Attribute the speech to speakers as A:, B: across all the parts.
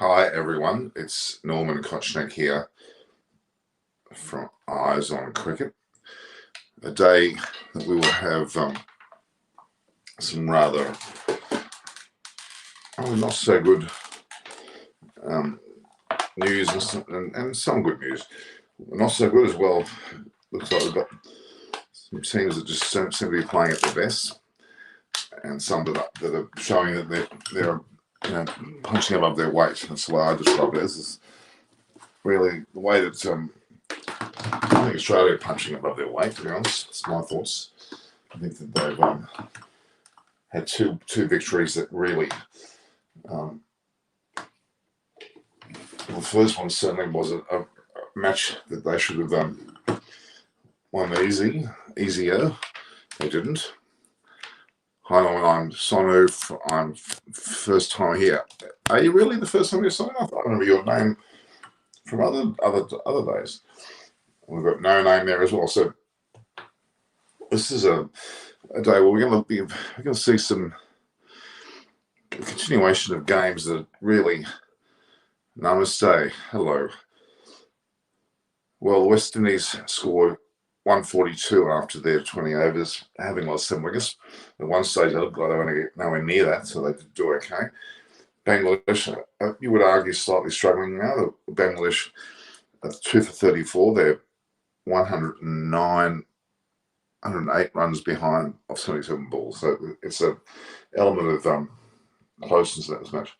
A: Hi everyone, it's Norman Kochnick here from Eyes on Cricket. A day that we will have some rather not so good news and some good news. Not so good as well. Looks like we've got some teams that just seem to be playing at their best, and some that are showing that they're punching above their weight. That's the way I describe it as. Is really the way that I think Australia are punching above their weight, to be honest. That's my thoughts. I think that they've had two victories that really. The first one certainly was a match that they should have won easier. They didn't. Hi Norman, I'm Sonu. I'm first time here. Are you really the first time here, Sonu? I remember your name from other days. We've got no name there as well. So this is a day where we're going to see some continuation of games that really. Namaste. Hello. Well, West Indies scored 142 after their 20 overs, having lost 7 wickets. At one stage, they looked like they were going to get nowhere near that, so they did do okay. Bangladesh, you would argue, slightly struggling now. Bangladesh, 2 for 34. They're 108 runs behind off 77 balls. So it's an element of closeness in that match.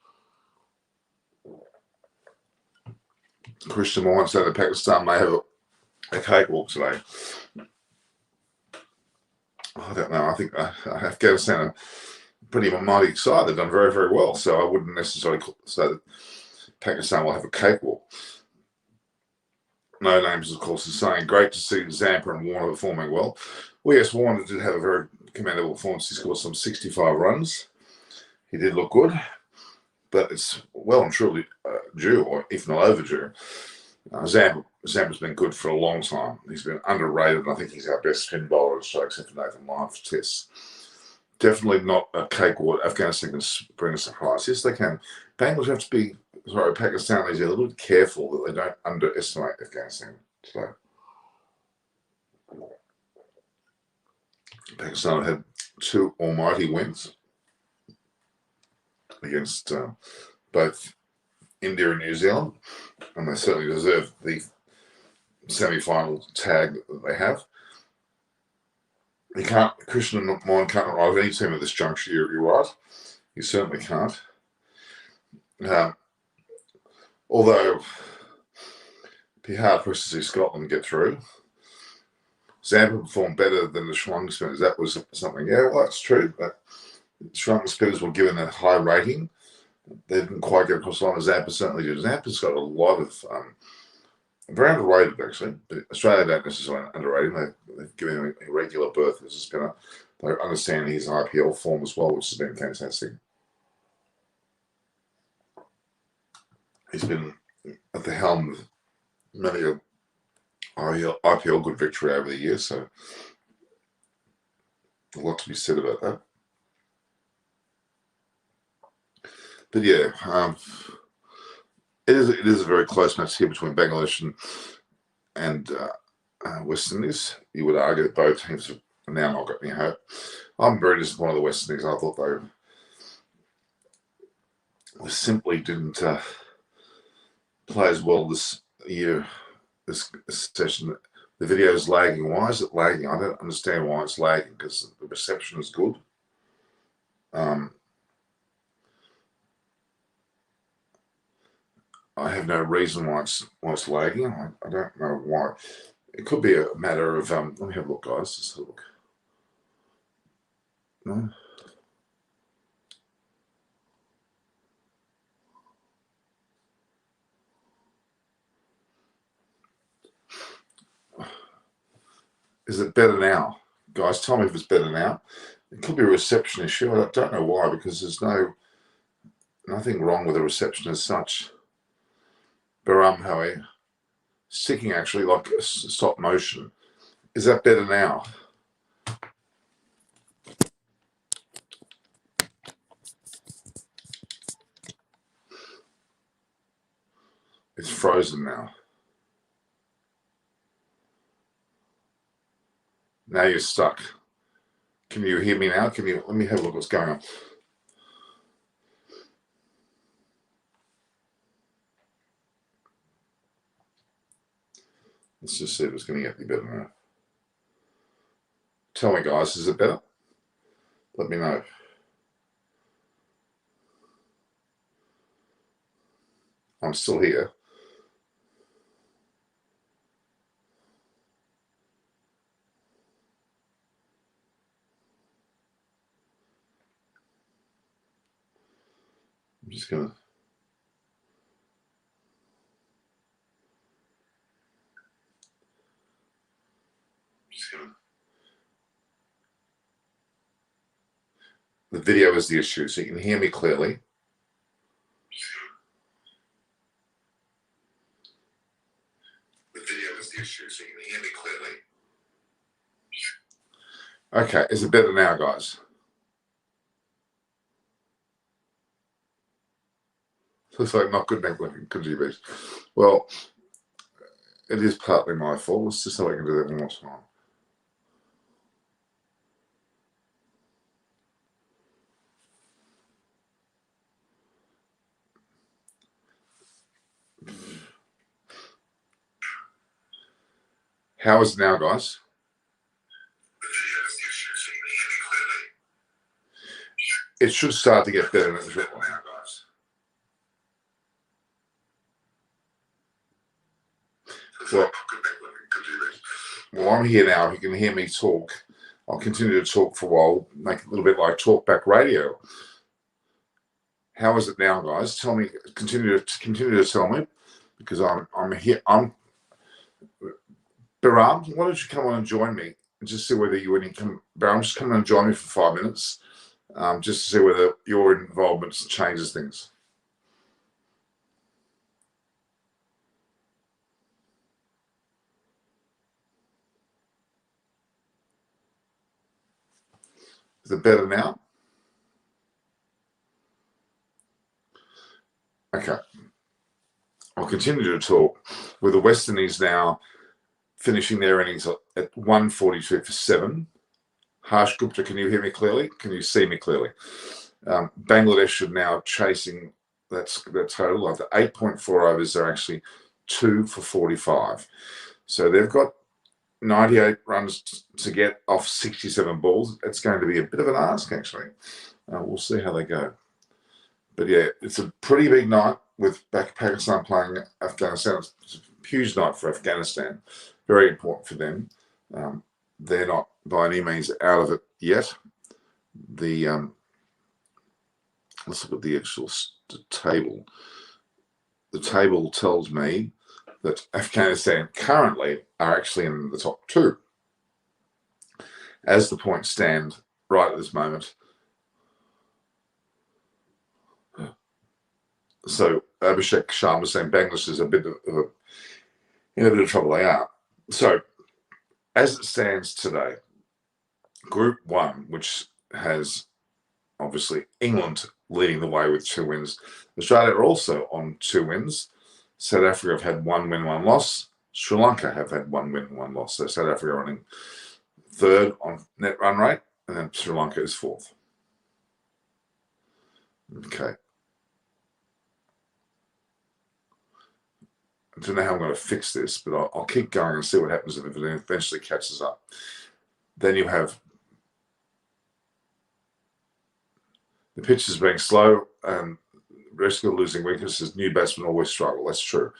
A: Christian Moore said that Pakistan may have a cakewalk today. I don't know. I think Afghanistan are pretty mighty excited. They've done very, very well. So I wouldn't necessarily say that Pakistan will have a cakewalk. No names, of course, is saying great to see Zampa and Warner performing well. Well, yes, Warner did have a very commendable performance. He scored some 65 runs. He did look good. But it's well and truly due, or if not overdue. Zampa's been good for a long time. He's been underrated, and I think he's our best spin bowler, except for Nathan Lyon for Tests. Definitely not a cakewalk. Afghanistan can bring a surprise. Yes, they can. Pakistan have to be, Pakistanis are a little bit careful that they don't underestimate Afghanistan today. Pakistan had 2 almighty wins against both India and New Zealand, and they certainly deserve the semi-final tag that they have. Christian Moore can't arrive any team at this juncture, you're right. He certainly can't. Although, it'd be hard for us to see Scotland get through. Zampa performed better than the Sri Lankan spinners. That was something. Yeah, well, that's true, but Sri Lankan spinners were given a high rating. They didn't quite get across the line. Zampa certainly did. Zampa's got a lot of very underrated, actually. But Australia don't necessarily underrate him. They've given him a regular berth as a spinner. They understand his IPL form as well, which has been fantastic. He's been at the helm of many a IPL good victory over the years, so a lot to be said about that. But yeah, it is a very close match here between Bangladesh and West Indies. You would argue that both teams have now not got any hope. I'm very disappointed in the West Indies. I thought they simply didn't play as well this year, this session. The video is lagging. Why is it lagging? I don't understand why it's lagging, because the reception is good. I have no reason why it's lagging. I don't know why. It could be a matter of let me have a look, guys. Just have a look. No. Is it better now? Guys, tell me if it's better now. It could be a reception issue. I don't know why, because there's nothing wrong with the reception as such. Baram, however, sticking actually like a stop motion. Is that better now? It's frozen now. Now you're stuck. Can you hear me now? Let me have a look what's going on. Let's just see if it's going to get any better now. Tell me, guys, is it better? Let me know. I'm still here. I'm just going to... The video is the issue, so you can hear me clearly. The video is the issue, so you can hear me clearly. Okay, is it better now, guys? Looks like not good networking, could you be? Well, it is partly my fault. Let's just see if I can do that one more time. How is it now, guys? It should start to get better now, guys. Well, I'm here now. You can hear me talk. I'll continue to talk for a while, make it a little bit like talkback radio. How is it now, guys? Tell me. Continue to tell me, because I'm here. Baram, why don't you come on and join me and just see whether you would come. Baram, just come on and join me for 5 minutes, just to see whether your involvement changes things. Is it better now? Okay. I'll continue to talk with the Westerners now finishing their earnings at 142 for 7. Harsh Gupta, can you hear me clearly? Can you see me clearly? Bangladesh are now chasing that total. Of the 8.4 overs, they're actually 2 for 45. So they've got 98 runs to get off 67 balls. It's going to be a bit of an ask, actually. We'll see how they go. But yeah, it's a pretty big night with Pakistan playing Afghanistan. It's a huge night for Afghanistan. Very important for them. They're not by any means out of it yet. Let's look at the actual table. The table tells me that Afghanistan currently are actually in the top 2. As the points stand right at this moment. So Abhishek Sharma was saying Bangladesh is in a bit of trouble. They are. So as it stands today, Group 1, which has obviously England leading the way with 2 wins. Australia are also on 2 wins. South Africa have had 1 win, 1 loss. Sri Lanka have had 1 win, 1 loss. So South Africa running 3rd on net run rate, and then Sri Lanka is 4th. Okay. I don't know how I'm going to fix this, but I'll keep going and see what happens if it eventually catches up. Then you have the pitches being slow and risk of losing weaknesses. New batsmen always struggle. That's true.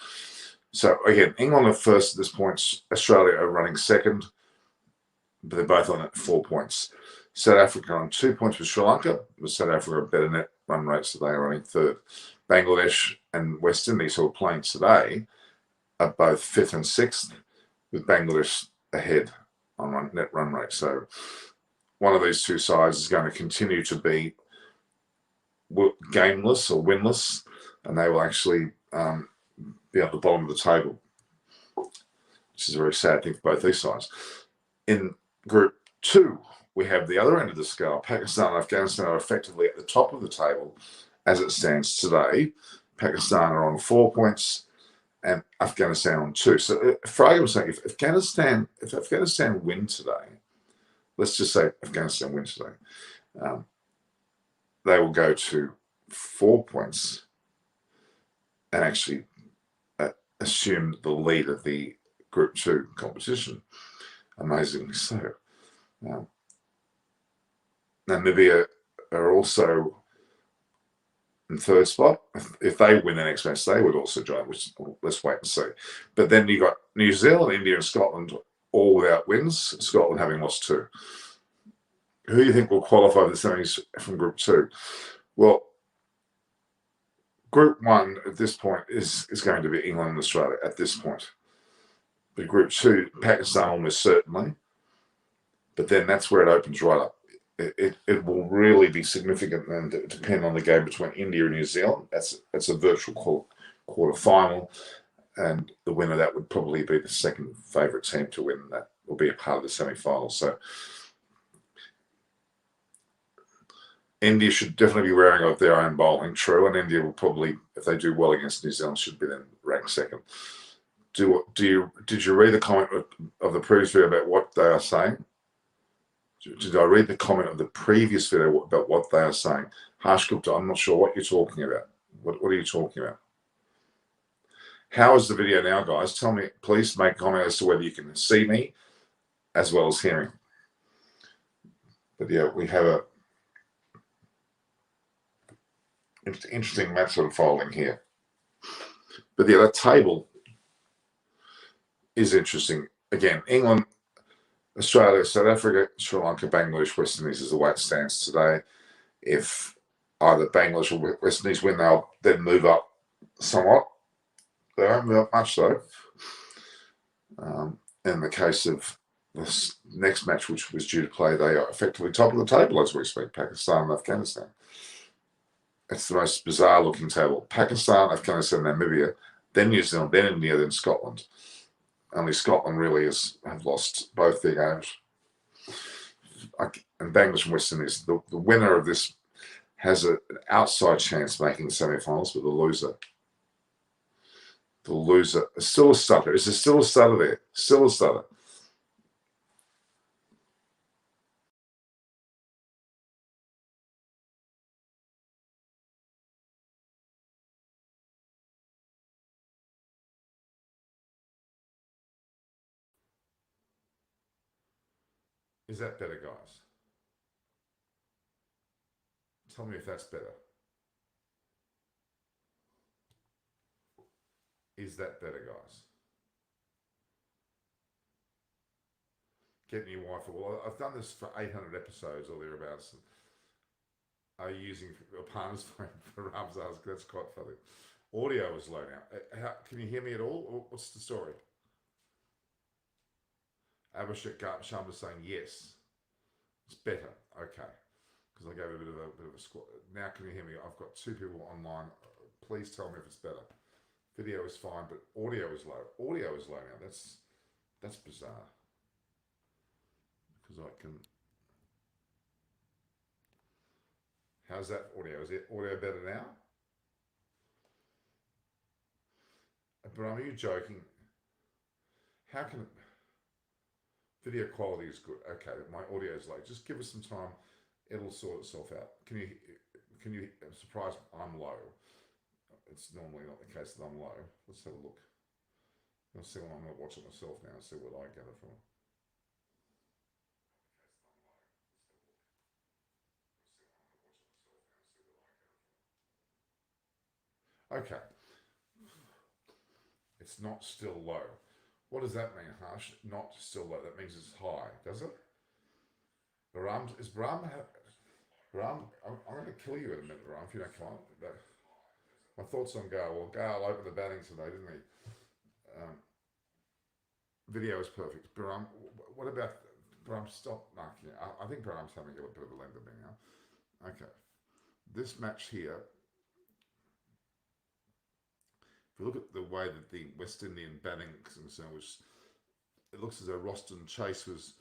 A: So again, England are first at this point. Australia are running 2nd, but they're both on 4 points. South Africa on 2 points with Sri Lanka, but South Africa are better net run rates, so they are running 3rd. Bangladesh and West Indies, who are playing today, are both 5th and 6th, with Bangladesh ahead on net run rate. So one of these 2 sides is going to continue to be gameless or winless, and they will actually be at the bottom of the table, which is a very sad thing for both these sides. In Group 2, we have the other end of the scale. Pakistan and Afghanistan are effectively at the top of the table as it stands today. Pakistan are on 4 points. and Afghanistan on 2. So for argument's sake, if Afghanistan win today, let's just say Afghanistan win today, they will go to 4 points and actually assume the lead of the Group 2 competition. Amazingly so. Namibia are also in third spot. If they win the next match, they would also join, which let's wait and see. But then you got New Zealand, India, and Scotland all without wins, Scotland having lost 2. Who do you think will qualify for the semis from Group 2? Well, Group 1 at this point is going to be England and Australia at this point. But Group 2, Pakistan almost certainly. But then that's where it opens right up. It will really be significant and depend on the game between India and New Zealand. That's a virtual quarter final, and the winner of that would probably be the second favourite team to win. That will be a part of the semi-final. So India should definitely be wearing off their own bowling, true, and India will probably, if they do well against New Zealand, should be then ranked second. Did you read the comment of the previous video about what they are saying? Did I read the comment of the previous video about what they are saying? Harsh Gupta, I'm not sure what you're talking about. What are you talking about? How is the video now, guys? Tell me, please make a comment as to whether you can see me as well as hearing. But yeah, we have a interesting match unfolding here. But yeah, that table is interesting. Again, England, Australia, South Africa, Sri Lanka, Bangladesh, West Indies is the way it stands today. If either Bangladesh or West Indies win, they'll then move up somewhat. They don't move up much, though. In the case of this next match, which was due to play, they are effectively top of the table as we speak, Pakistan and Afghanistan. It's the most bizarre-looking table. Pakistan, Afghanistan, Namibia, then New Zealand, then India, then Scotland. Only Scotland really have lost both their games. And Bangladesh and West Indies, the winner of this has an outside chance making the semi-finals, but the loser is still a stutter. Is there still a stutter there? Still a stutter. Is that better, guys? Tell me if that's better. Is that better, guys? Getting your wife. Well, I've done this for 800 episodes or thereabouts. Are you using a partner's phone for Ram's ask? That's quite funny. Audio is low now. Can you hear me at all? What's the story? Abhishek Sharma saying yes. It's better. Okay. Because I gave it a bit of a squat. Now can you hear me? I've got 2 people online. Please tell me if it's better. Video is fine, but audio is low. Audio is low now. That's bizarre. Because I can. How's that audio? Is it audio better now? But are you joking? How can it? Video quality is good. Okay, my audio is low. Just give us some time. It'll sort itself out. Can you? I'm surprised I'm low. It's normally not the case that I'm low. Let's have a look. I'll see what I'm going to watch it myself now and see what I gather from it. Okay. It's not still low. What does that mean, Harsh? Not still low. That means it's high, does it? Baram, is Baram? Baram, I'm going to kill you in a minute, Baram, if you don't come on. My thoughts on Gale. Well, Gale opened the batting today, didn't he? Video is perfect. Baram, what about Baram? Stop marking it. I think Baram's having a bit of a lender now. Okay. This match here, if you look at the way that the West Indian batting is concerned, which it looks as though Roston Chase was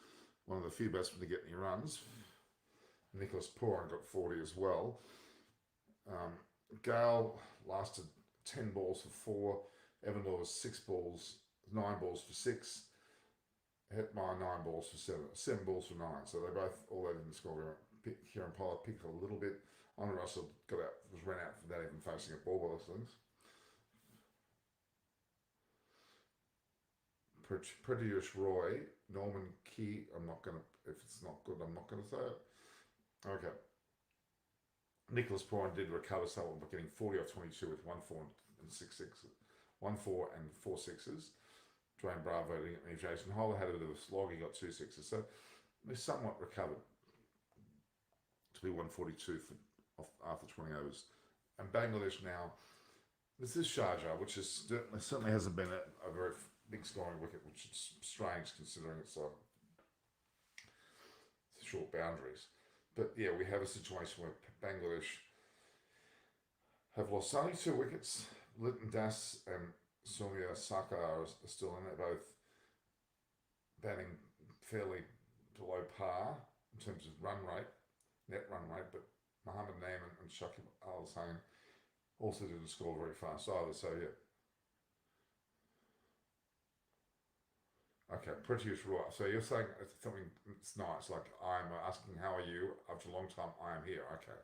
A: one of the few batsmen to get any runs. Nicholas Pooran got 40 as well. Gale lasted 10 balls for 4. Evan Law's 9 balls for 6. Hetmeyer 9 balls for 7. 7 balls for 9. So they both all they didn't score. Kieran Pollard picked a little bit. Andre Russell was ran out without even facing a ball by those things. Prettiest Roy, Norman Key. If it's not good, I'm not gonna say it. Okay. Nicholas Prine did recover somewhat by getting 40 off 22 with 1-4 and 6 sixes. 1-4 and 4 sixes. Dwayne Bravo didn't get me. Jason Holler had a bit of a slog, he got 2 sixes. So they somewhat recovered to be 142 after 20 overs. And Bangladesh now, this is Sharjah, which certainly hasn't been a very big scoring wicket, which is strange considering it's short boundaries. But yeah, we have a situation where Bangladesh have lost only 2 wickets. Lytton Das and Soumya Sarkar are still in. They're both batting fairly below par in terms of run rate, net run rate, but Mohammed Naeem and Shakib Al Hussain also didn't score very fast either, so yeah. Okay, prettiest right. So you're saying it's something it's nice, like I'm asking how are you? After a long time, I am here. Okay.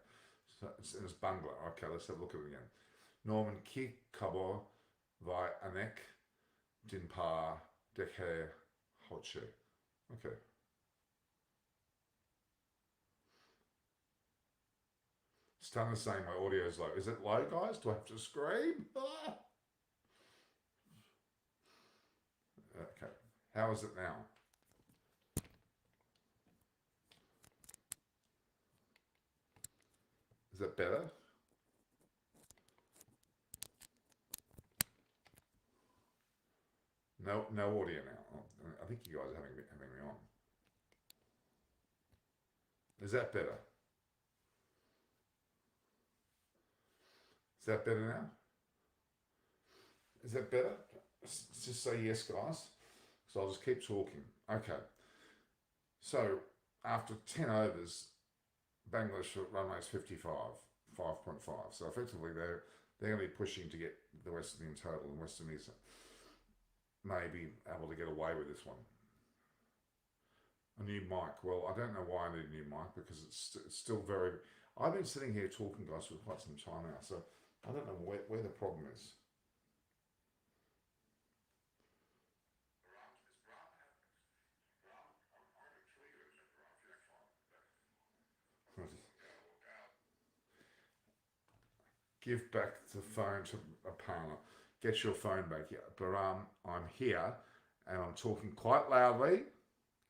A: So it's Bangla. Okay, let's have a look at it again. Norman Ki Kabo Vai Anek Dinpar Dekhe Hoche. Okay. Stunner's saying my audio is low. Is it low, guys? Do I have to scream? Ah! Okay. How is it now? Is that better? No audio now. I think you guys are having me on. Is that better? Is that better now? Is that better? Just say yes, guys. So I'll just keep talking. Okay. So after 10 overs, Bangladesh run rate's 55, 5.5. So effectively they're going to be pushing to get the West Indian total, and West Indies may be able to get away with this one. A new mic. Well, I don't know why I need a new mic because it's still very. I've been sitting here talking, guys, for quite some time now, so I don't know where the problem is. Give back the phone to a partner. Get your phone back. Yeah, Baram, I'm here and I'm talking quite loudly.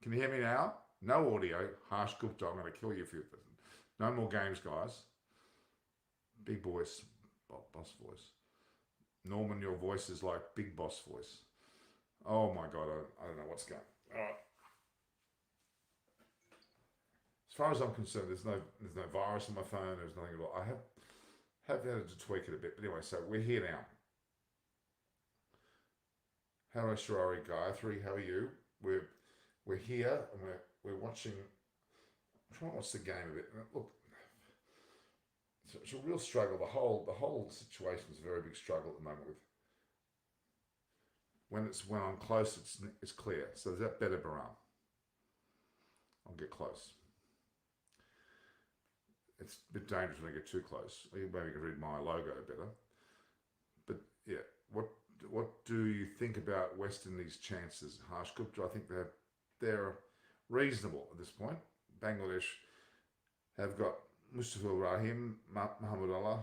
A: Can you hear me now? No audio. Harsh Gupta, I'm going to kill you if you. No more games, guys. Big voice, boss voice. Norman, your voice is like big boss voice. Oh my God, I don't know what's going on. All right. As far as I'm concerned, there's no virus on my phone. There's nothing at all. I have had to tweak it a bit. But anyway, so we're here now. Hello, Sharari Gayatri. How are you? We're here and we're watching. I'm trying to watch the game a bit. Look, it's a real struggle. The whole situation is a very big struggle at the moment. When I'm close, it's clear. So is that better, Baram? I'll get close. It's a bit dangerous when I get too close. Maybe you can read my logo better. But yeah, what do you think about West Indies' chances, Harsh Gupta? I think they're reasonable at this point. Bangladesh have got Mustafil Rahim, Muhammad Allah.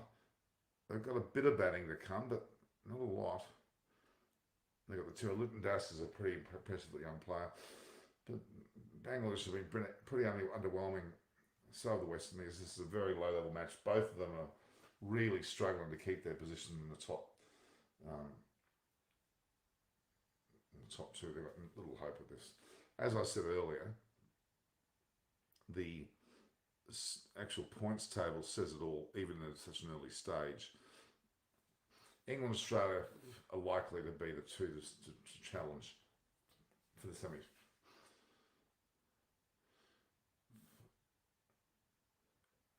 A: They've got a bit of batting to come, but not a lot. They've got the two. Lytton Das is a pretty impressively young player. But Bangladesh have been pretty underwhelming. So have the West Indies. This is a very low-level match. Both of them are really struggling to keep their position in the top two. They've got little hope of this. As I said earlier, the actual points table says it all, even at such an early stage. England and Australia are likely to be the two to challenge for the semis.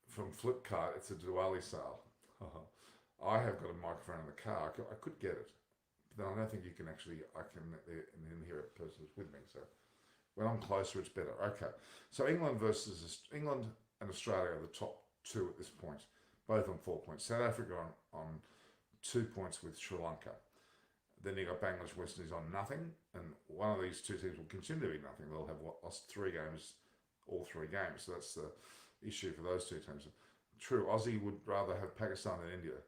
A: From Flipkart, it's a Diwali sale. I have got a microphone in the car. I could get it then I don't think you can actually, I can hear a person who's with me. So when I'm closer, it's better. Okay. So England and Australia are the top two at this point, both on 4 points. South Africa on 2 points with Sri Lanka. Then you got Bangladesh, West Indies on nothing, and one of these two teams will continue to be nothing. They'll have lost 3 games, all 3 games. So that's the issue for those two teams. True, Aussie would rather have Pakistan than India.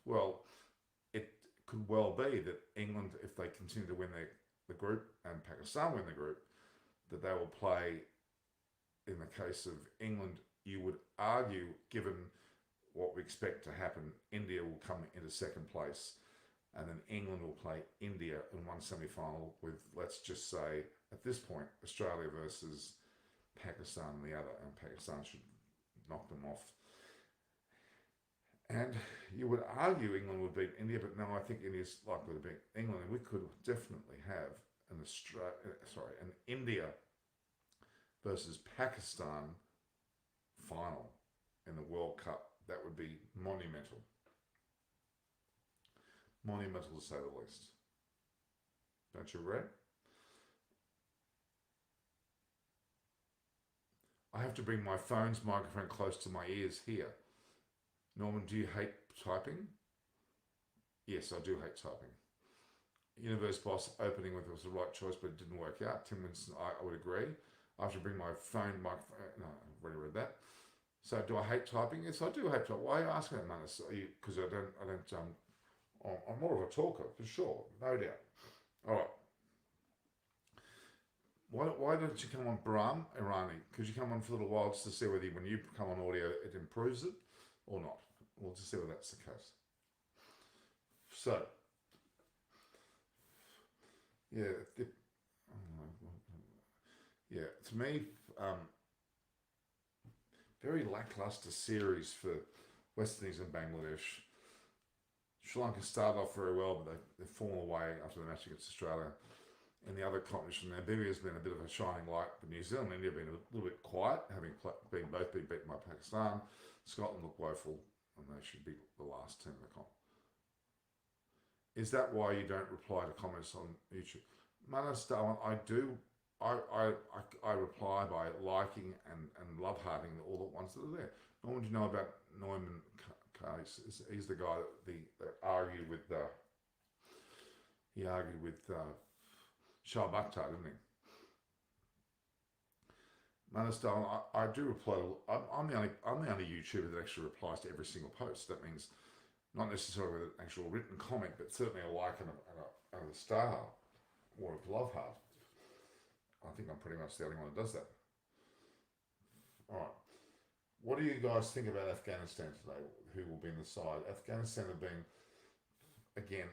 A: Well, it could well be that England, if they continue to win the group and Pakistan win the group, that they will play. In the case of England, you would argue, given what we expect to happen, India will come into second place, and then England will play India in one semi-final with, let's just say, at this point, Australia versus Pakistan in the other, and Pakistan should knock them off. And you would argue England would beat India, but no, I think India's likely to beat England, and we could definitely have an India versus Pakistan final in the World Cup. That would be monumental. Monumental to say the least. Don't you agree? I have to bring my phone's microphone close to my ears here. Norman, do you hate typing? Yes, I do hate typing. Universe Boss opening with it was the right choice, but it didn't work out. Tim Winston, I would agree. I have to bring my phone microphone. No, I've already read that. So, do I hate typing? Yes, I do hate typing. Why are you asking that, Manus? Because I don't. I'm more of a talker, for sure, no doubt. All right. Why don't you come on Brahm Irani? Could you come on for a little while just to see whether when you come on audio it improves it or not? We'll just see whether that's the case. So, yeah, to me, very lackluster series for West Indies and Bangladesh. Sri Lanka started off very well, but they've fallen away after the match against Australia. In the other competition, Namibia's been a bit of a shining light, but New Zealand and India have been a little bit quiet, having both been beaten by Pakistan. Scotland look woeful, and they should be the last team in the comp. Is that why you don't reply to comments on YouTube? Manas Darwin, I do. I reply by liking and love hearting all the ones that are there. Norman, do you know about Neumann case? He's the guy that argued with SHARJAH, didn't he? Manas Darwin, I do reply. I'm the only YouTuber that actually replies to every single post. That means not necessarily with an actual written comment, but certainly a like and a star or a love heart. I think I'm pretty much the only one that does that. All right. What do you guys think about Afghanistan today? Who will be in the side? Afghanistan have been, again,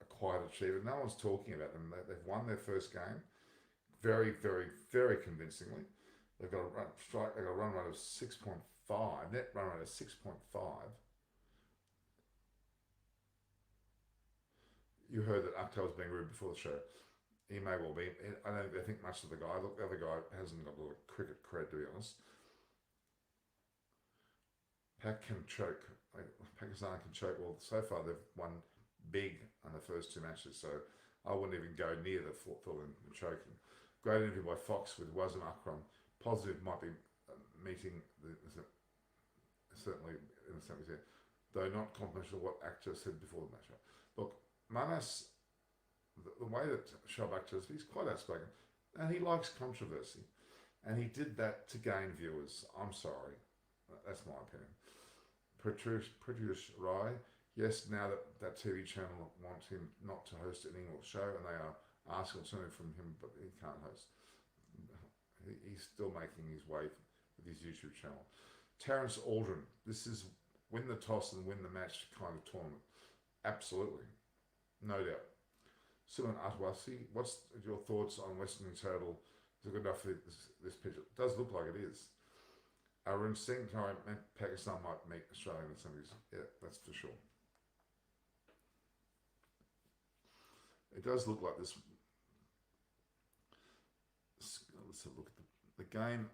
A: a quiet achiever. No one's talking about them. They've won their first game very, very, very convincingly. They've got a run rate of 6.5, net run rate of 6.5. You heard that Akhtar was being rude before the show. He may well be. I don't think much of the guy. Look, the other guy hasn't got a lot of cricket cred, to be honest. Pakistan can choke. Well, so far they've won big on the first 2 matches, so I wouldn't even go near the thought of them choking. Great interview by Fox with Wazim Akram. Positive might be meeting certainly in the same way, though not confidential of what actor said before the match. Look, Manas, the way that Shoaib is, he's quite outspoken, and he likes controversy, and he did that to gain viewers. I'm sorry, that's my opinion. Pratish Rai, yes, now that TV channel wants him not to host an English show, and they are asking alternative from him, but he can't host. He's still making his way with his YouTube channel. Terence Aldrin, this is win the toss and win the match kind of tournament. Absolutely, no doubt. Suman Atwasi, what's your thoughts on Western total? Is it good enough for this pitch? It does look like it is. Arun Singh, Pakistan might meet Australia in the semis. Yeah, that's for sure. It does look like this. Let's have a look at the game.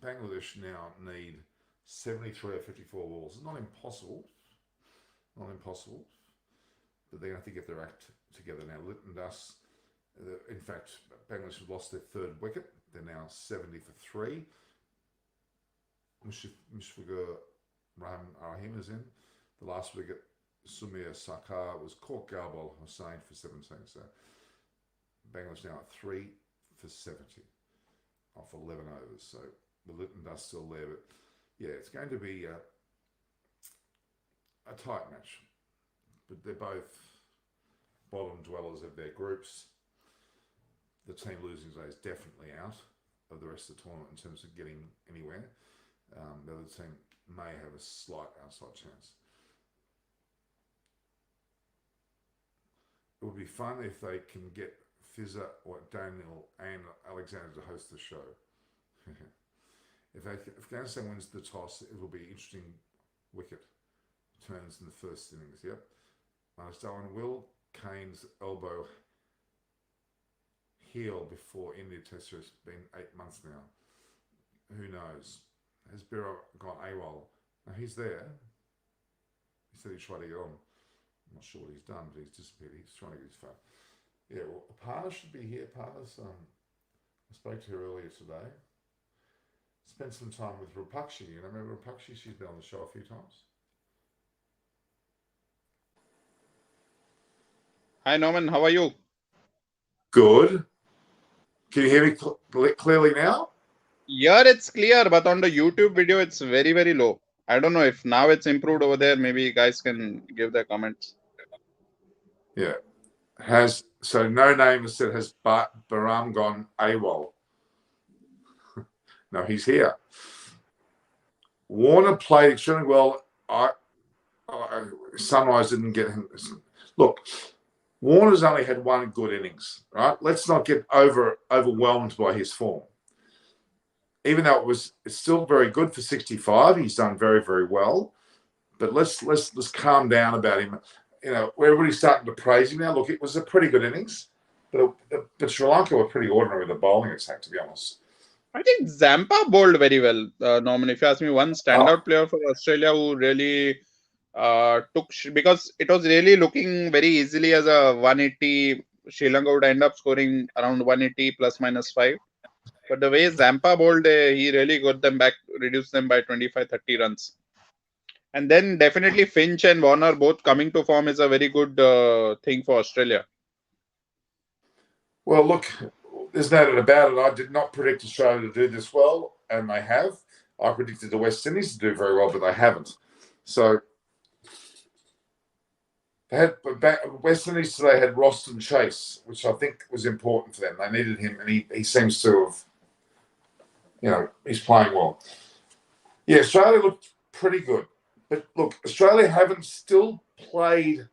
A: Bangladesh now need 73 or 54 balls. It's not impossible. but they're going to have to get their act together now. Lytton Dust, in fact, Bangladesh have lost their third wicket. They're now 70 for 3. Mushfiqur Rahim is in. The last wicket, Sumir Sarkar, was caught Garbal Hussain for 17. So Bangladesh now at 3 for 70 off 11 overs. So the Lytton Dust still there, but yeah, it's going to be a tight match. But they're both bottom dwellers of their groups. The team losing today is definitely out of the rest of the tournament in terms of getting anywhere. The other team may have a slight outside chance. It would be fun if they can get Fizzer or Daniel and Alexander to host the show. If Afghanistan wins the toss, it will be interesting wicket turns in the first innings. Yep. Darwin, will Kane's elbow heal before India Test? It's been 8 months now. Who knows? Has Biro gone AWOL? No, he's there. He said he'd try to get on. I'm not sure what he's done, but he's disappeared. He's trying to get his phone. Yeah, well, Parna should be here. Parna's, I spoke to her earlier today. Spent some time with Rupakshi. You know, remember Rupakshi? She's been on the show a few times.
B: Hi Norman, how are you?
A: Good. Can you hear me clearly now?
B: Here it's clear, but on the YouTube video it's very, very low. I don't know if now it's improved over there. Maybe you guys can give their comments.
A: Yeah. So no name has said, has Baram gone AWOL? No, he's here. Warner played extremely well. Sunrise didn't get him. Look, Warner's only had one good innings, right? Let's not get overwhelmed by his form. Even though it's still very good for 65, he's done very, very well. But let's calm down about him. You know, everybody's starting to praise him now. Look, it was a pretty good innings, but Sri Lanka were pretty ordinary with the bowling attack, to be honest.
B: I think Zampa bowled very well, Norman. If you ask me, one standout player for Australia who really because it was really looking very easily as a 180. Sri Lanka would end up scoring around 180 plus minus 5. But the way Zampa bowled, he really got them back, reduced them by 25-30 runs. And then definitely Finch and Warner both coming to form is a very good thing for Australia.
A: Well, look, there's no doubt about it. I did not predict Australia to do this well, and they have. I predicted the West Indies to do very well, but they haven't. So they had West Indies today had Roston Chase, which I think was important for them. They needed him, and he seems to have, you know, he's playing well. Yeah, Australia looked pretty good. But look, Australia haven't still played.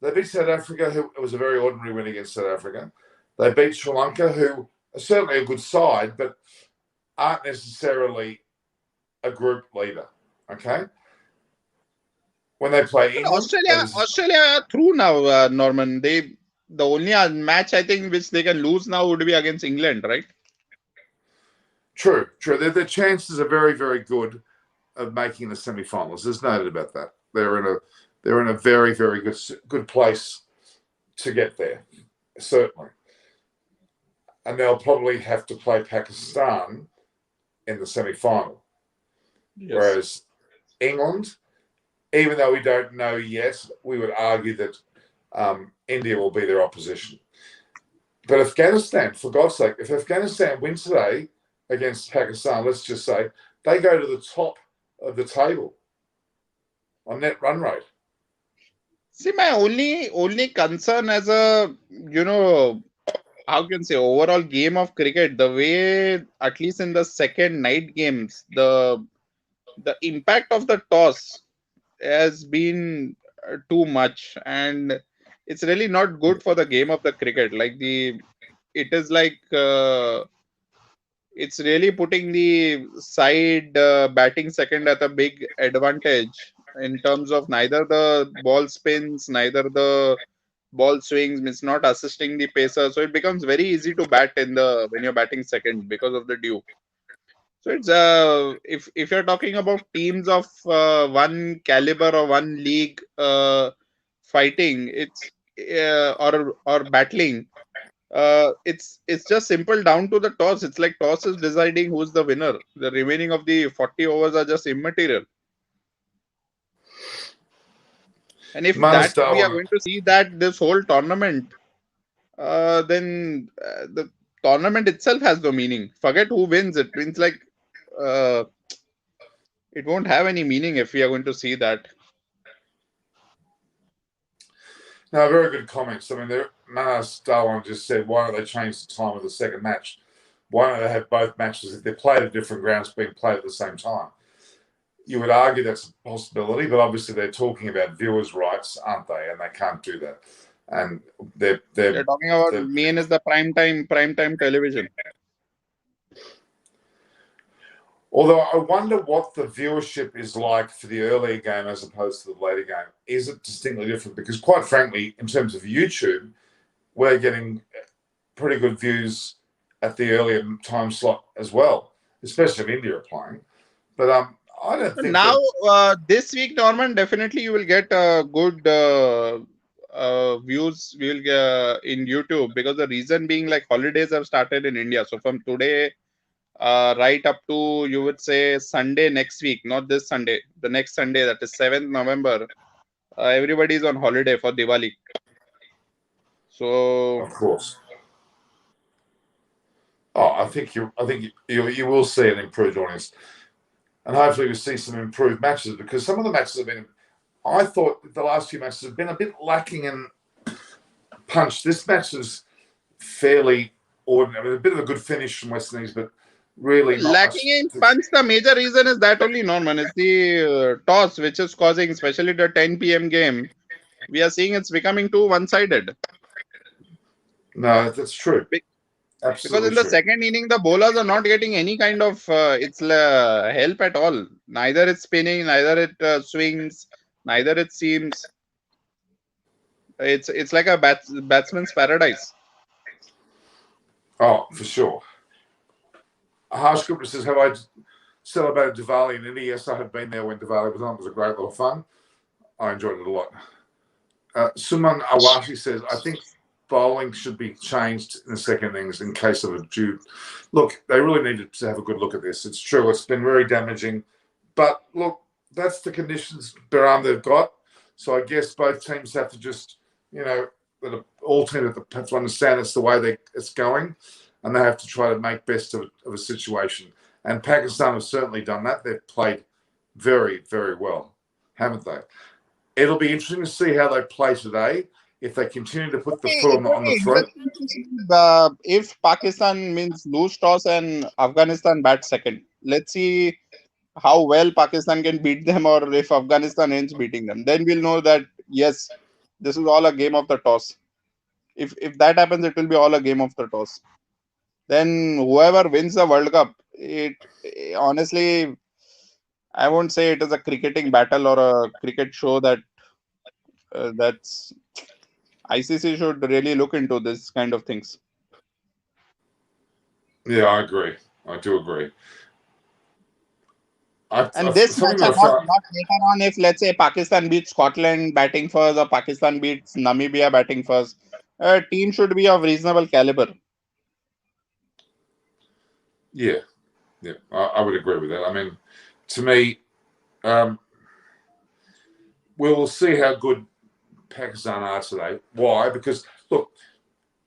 A: They beat South Africa, who it was a very ordinary win against South Africa. They beat Sri Lanka, who are certainly a good side, but aren't necessarily a group leader. Okay? When they play England,
B: Australia are through now, Norman. The only match I think which they can lose now would be against England, right?
A: True. Their chances are very, very good of making the semi-finals. There's no doubt about that. They're in a very, very good place to get there, certainly. And they'll probably have to play Pakistan in the semi-final. Yes. Whereas England, even though we don't know yet, we would argue that India will be their opposition. But Afghanistan, for God's sake, if Afghanistan wins today against Pakistan, let's just say, they go to the top of the table on net run rate.
B: See, my only concern as a, you know, how can say overall game of cricket, the way at least in the second night games, the impact of the toss has been too much, and it's really not good for the game of the cricket. Like it is like it's really putting the side batting second at a big advantage in terms of neither the ball spins, neither the ball swings. It's not assisting the pacer, so it becomes very easy to bat when you're batting second because of the dew. So it's if you're talking about teams of one caliber or one league, fighting, it's or battling, it's just simple down to the toss. It's like toss is deciding who's the winner. The remaining of the 40 overs are just immaterial. And if
A: Manus
B: that we are
A: Darwin,
B: going to see that this whole tournament, then the tournament itself has no meaning. Forget who wins. It means like uh, it won't have any meaning if we are going to see that.
A: no, very good comments. I mean, Manus Darwin just said, why don't they change the time of the second match? Why don't they have both matches, if they're played at different grounds, being played at the same time? You would argue that's a possibility, but obviously they're talking about viewers' rights, aren't they? And they can't do that. And
B: They're talking about main is the prime time television.
A: Although I wonder what the viewership is like for the earlier game as opposed to the later game. Is it distinctly different? Because quite frankly, in terms of YouTube, we're getting pretty good views at the earlier time slot as well, especially if India are playing. But I don't think
B: now this week, Norman, definitely you will get good views. We will get in YouTube, because the reason being like holidays have started in India. So from today right up to, you would say, Sunday next week, not this Sunday, the next Sunday, that is 7th November, everybody is on holiday for Diwali. So
A: of course. Oh, I think you will see an improved audience, and hopefully we see some improved matches, because some of the matches have been. I thought the last few matches have been a bit lacking in punch. This match is fairly ordinary. I mean, a bit of a good finish from West Indies, but really not
B: lacking in punch. The major reason is that only, Norman, is the toss, which is causing, especially the 10 p.m. game. We are seeing it's becoming too one-sided.
A: No, that's true.
B: Because
A: Absolutely
B: in the
A: true.
B: second inning, the bowlers are not getting any kind of help at all. Neither it's spinning, neither it swings, neither it seams. It's like a batsman's paradise.
A: Oh, for sure. Harsh Gupta says, have I celebrated Diwali in India? Yes, I have been there when Diwali was on. It was a great lot of fun. I enjoyed it a lot. Suman Awasi says, I think bowling should be changed in the second innings in case of a due. Look, they really needed to have a good look at this. It's true. It's been very damaging. But look, that's the conditions Bahrain they've got. So I guess both teams have to just, all teams have to understand it's the way it's going, and they have to try to make best of a situation. And Pakistan have certainly done that. They've played very, very well, haven't they? It'll be interesting to see how they play today. If they continue to put the foot on the throat.
B: If Pakistan means lose toss and Afghanistan bat second, let's see how well Pakistan can beat them, or if Afghanistan ends beating them. Then we'll know that, yes, this is all a game of the toss. If that happens, it will be all a game of the toss. Then whoever wins the World Cup, honestly, I won't say it is a cricketing battle or a cricket show that's ICC should really look into this kind of things.
A: Yeah, I agree. I do agree.
B: This match, not later on, if let's say Pakistan beats Scotland batting first, or Pakistan beats Namibia batting first, a team should be of reasonable caliber.
A: Yeah, I would agree with that. I mean, to me, we'll see how good Pakistan are today. Why? Because, look,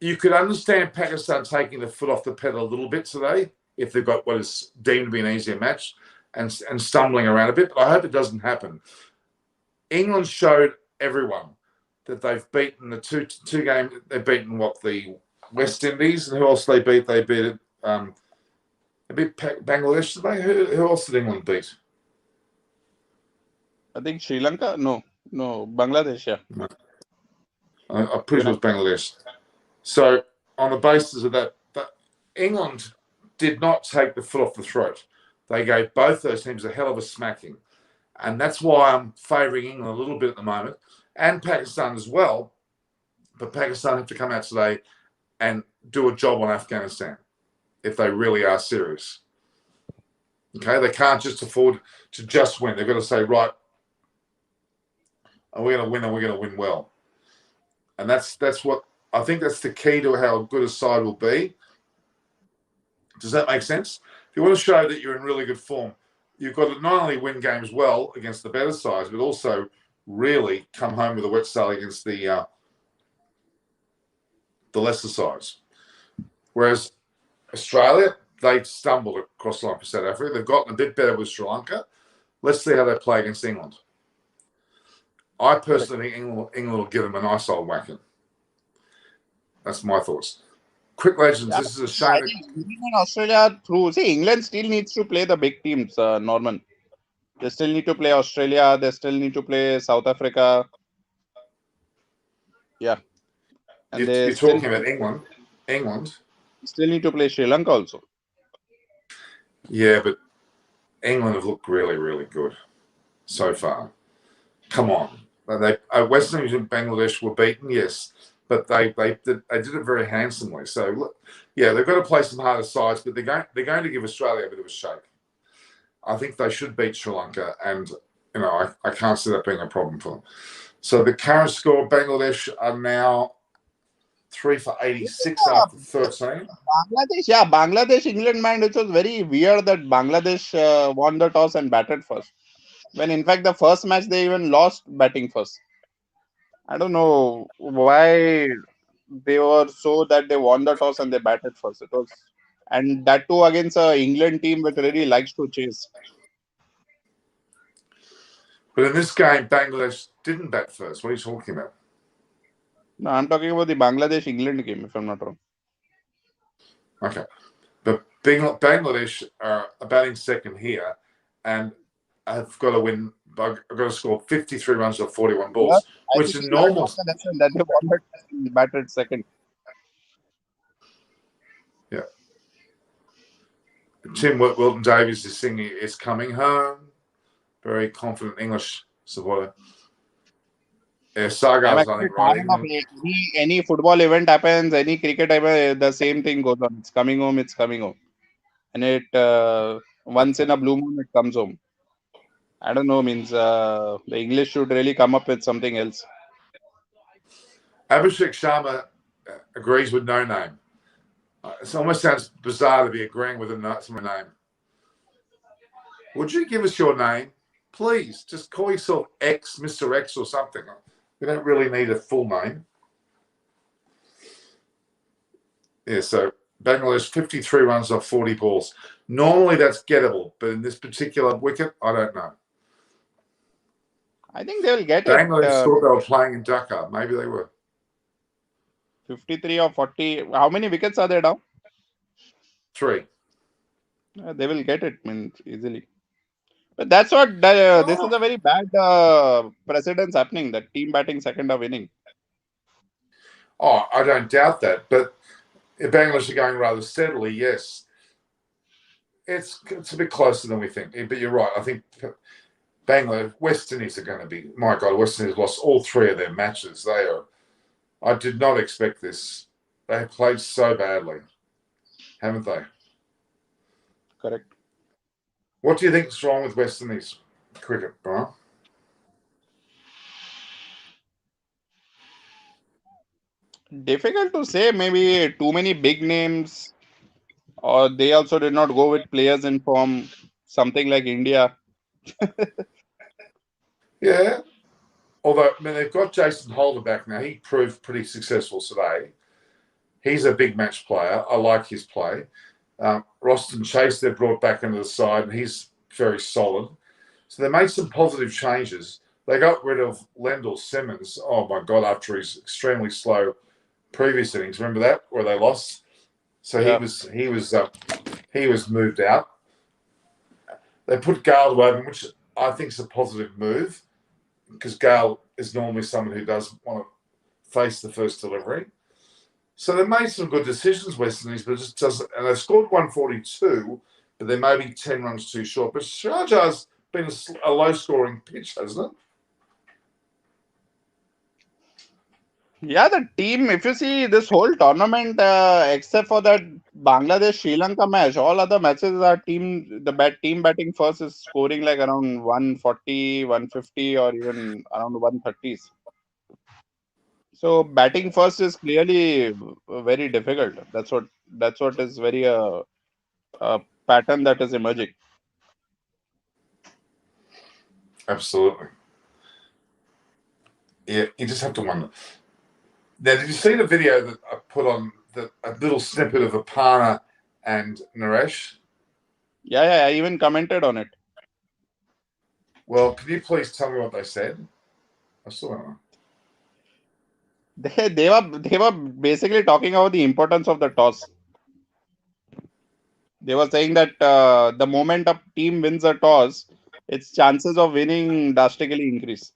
A: you could understand Pakistan taking the foot off the pedal a little bit today if they've got what is deemed to be an easier match and stumbling around a bit, but I hope it doesn't happen. England showed everyone that they've beaten the two games. They've beaten the West Indies, and who else they beat? They beat Bangladesh today. Who else did England beat?
B: I think Sri Lanka. No, Bangladesh. Yeah,
A: no. I'm pretty sure it's Bangladesh. So on the basis of that, England did not take the foot off the throat. They gave both those teams a hell of a smacking. And that's why I'm favouring England a little bit at the moment, and Pakistan as well. But Pakistan have to come out today and do a job on Afghanistan if they really are serious. Okay, they can't just afford to just win. They've got to say, right, we're going to win and we're going to win well. And that's what I think that's the key to how good a side will be. Does that make sense? If you want to show that you're in really good form, you've got to not only win games well against the better sides, but also really come home with a wet sail against the lesser sides. Whereas Australia, they stumbled across the line for South Africa. They've gotten a bit better with Sri Lanka. Let's see how they play against England. I personally think England will give them a nice old whacking. That's my thoughts. Quick legends.
B: Yeah,
A: This is a
B: I
A: shame.
B: think England and Australia through. See, England still needs to play the big teams, Norman. They still need to play Australia. They still need to play South Africa. Yeah, and they
A: You're talking about England. England.
B: still need to play Sri Lanka also.
A: Yeah, but England have looked really, really good so far. Come on. They West Indies and Bangladesh were beaten, yes, but they did it very handsomely. So look, yeah, they've got to play some harder sides, but they're going to give Australia a bit of a shake. I think they should beat Sri Lanka, and I can't see that being a problem for them. So the current score, Bangladesh are now 3 for 86 after 13.
B: Bangladesh, England, man, it was very weird that Bangladesh won the toss and batted first. When in fact the first match they even lost batting first. I don't know why they were so that they won the toss and they batted first. It was, and that too against a England team that really likes to chase.
A: But in this game, Bangladesh didn't bat first. What are you talking about?
B: No, I'm talking about the Bangladesh England game, if I'm not wrong.
A: Okay. But Bangladesh are batting second here, and I've got to win. I've got to score 53 runs off 41 balls,
B: I
A: which
B: think
A: is normal.
B: that they won the toss and batted second.
A: Yeah. Tim Wilton Davies is singing "It's Coming Home." Very confident English supporter. Yeah,
B: I'm
A: Sargar's, I
B: actually
A: think,
B: tired of
A: right.
B: any football event happens, any cricket event, the same thing goes on. It's coming home, it's coming home. And it once in a blue moon it comes home. I don't know, means the English should really come up with something else.
A: Abhishek Sharma agrees with no name. It almost sounds bizarre to be agreeing with a name. Would you give us your name? Please, just call yourself X, Mr. X or something. We don't really need a full name. Yeah, so Bangladesh, 53 runs off 40 balls. Normally that's gettable, but in this particular wicket, I don't know.
B: I think they will get
A: Bangladesh
B: it.
A: thought they were playing in Dhaka. Maybe they were.
B: 53 or 40. How many wickets are there now?
A: 3.
B: They will get it, means easily. But that's what this is a very bad precedence happening. That team batting second are winning.
A: Oh, I don't doubt that. But if Bangladesh are going rather steadily, yes. It's a bit closer than we think. But you're right. I think Bangladesh, West Indies are going to be. My God, West Indies lost all 3 of their matches. They are. I did not expect this. They have played so badly, haven't they?
B: Correct.
A: What do you think is wrong with West Indies cricket, Brian?
B: Difficult to say. Maybe too many big names, or they also did not go with players in form. Something like India.
A: Yeah. Although, I mean, they've got Jason Holder back now. He proved pretty successful today. He's a big match player. I like his play. Roston Chase, they've brought back into the side, and he's very solid. So they made some positive changes. They got rid of Lendl Simmons. Oh, my God, after his extremely slow previous innings. Remember that, where they lost? So
B: Yeah.
A: he was moved out. They put Gale to open, which I think is a positive move, because Gale is normally someone who doesn't want to face the first delivery. So they made some good decisions, West Indies, but it just doesn't. And they scored 142, but they may be 10 runs too short. But SHARJAH's been a low-scoring pitch, hasn't it?
B: Yeah, the team, if you see this whole tournament, except for that Bangladesh Sri Lanka match, all other matches are team batting first is scoring like around 140, 150, or even around 130s. So batting first is clearly very difficult. That's what is very a pattern that is emerging.
A: Absolutely. Yeah, you just have to wonder. Now, did you see the video that I put on a little snippet of Apana and Naresh?
B: Yeah, I even commented on it.
A: Well, can you please tell me what they said? I still don't know.
B: They were basically talking about the importance of the toss. They were saying that the moment a team wins a toss, its chances of winning drastically increase.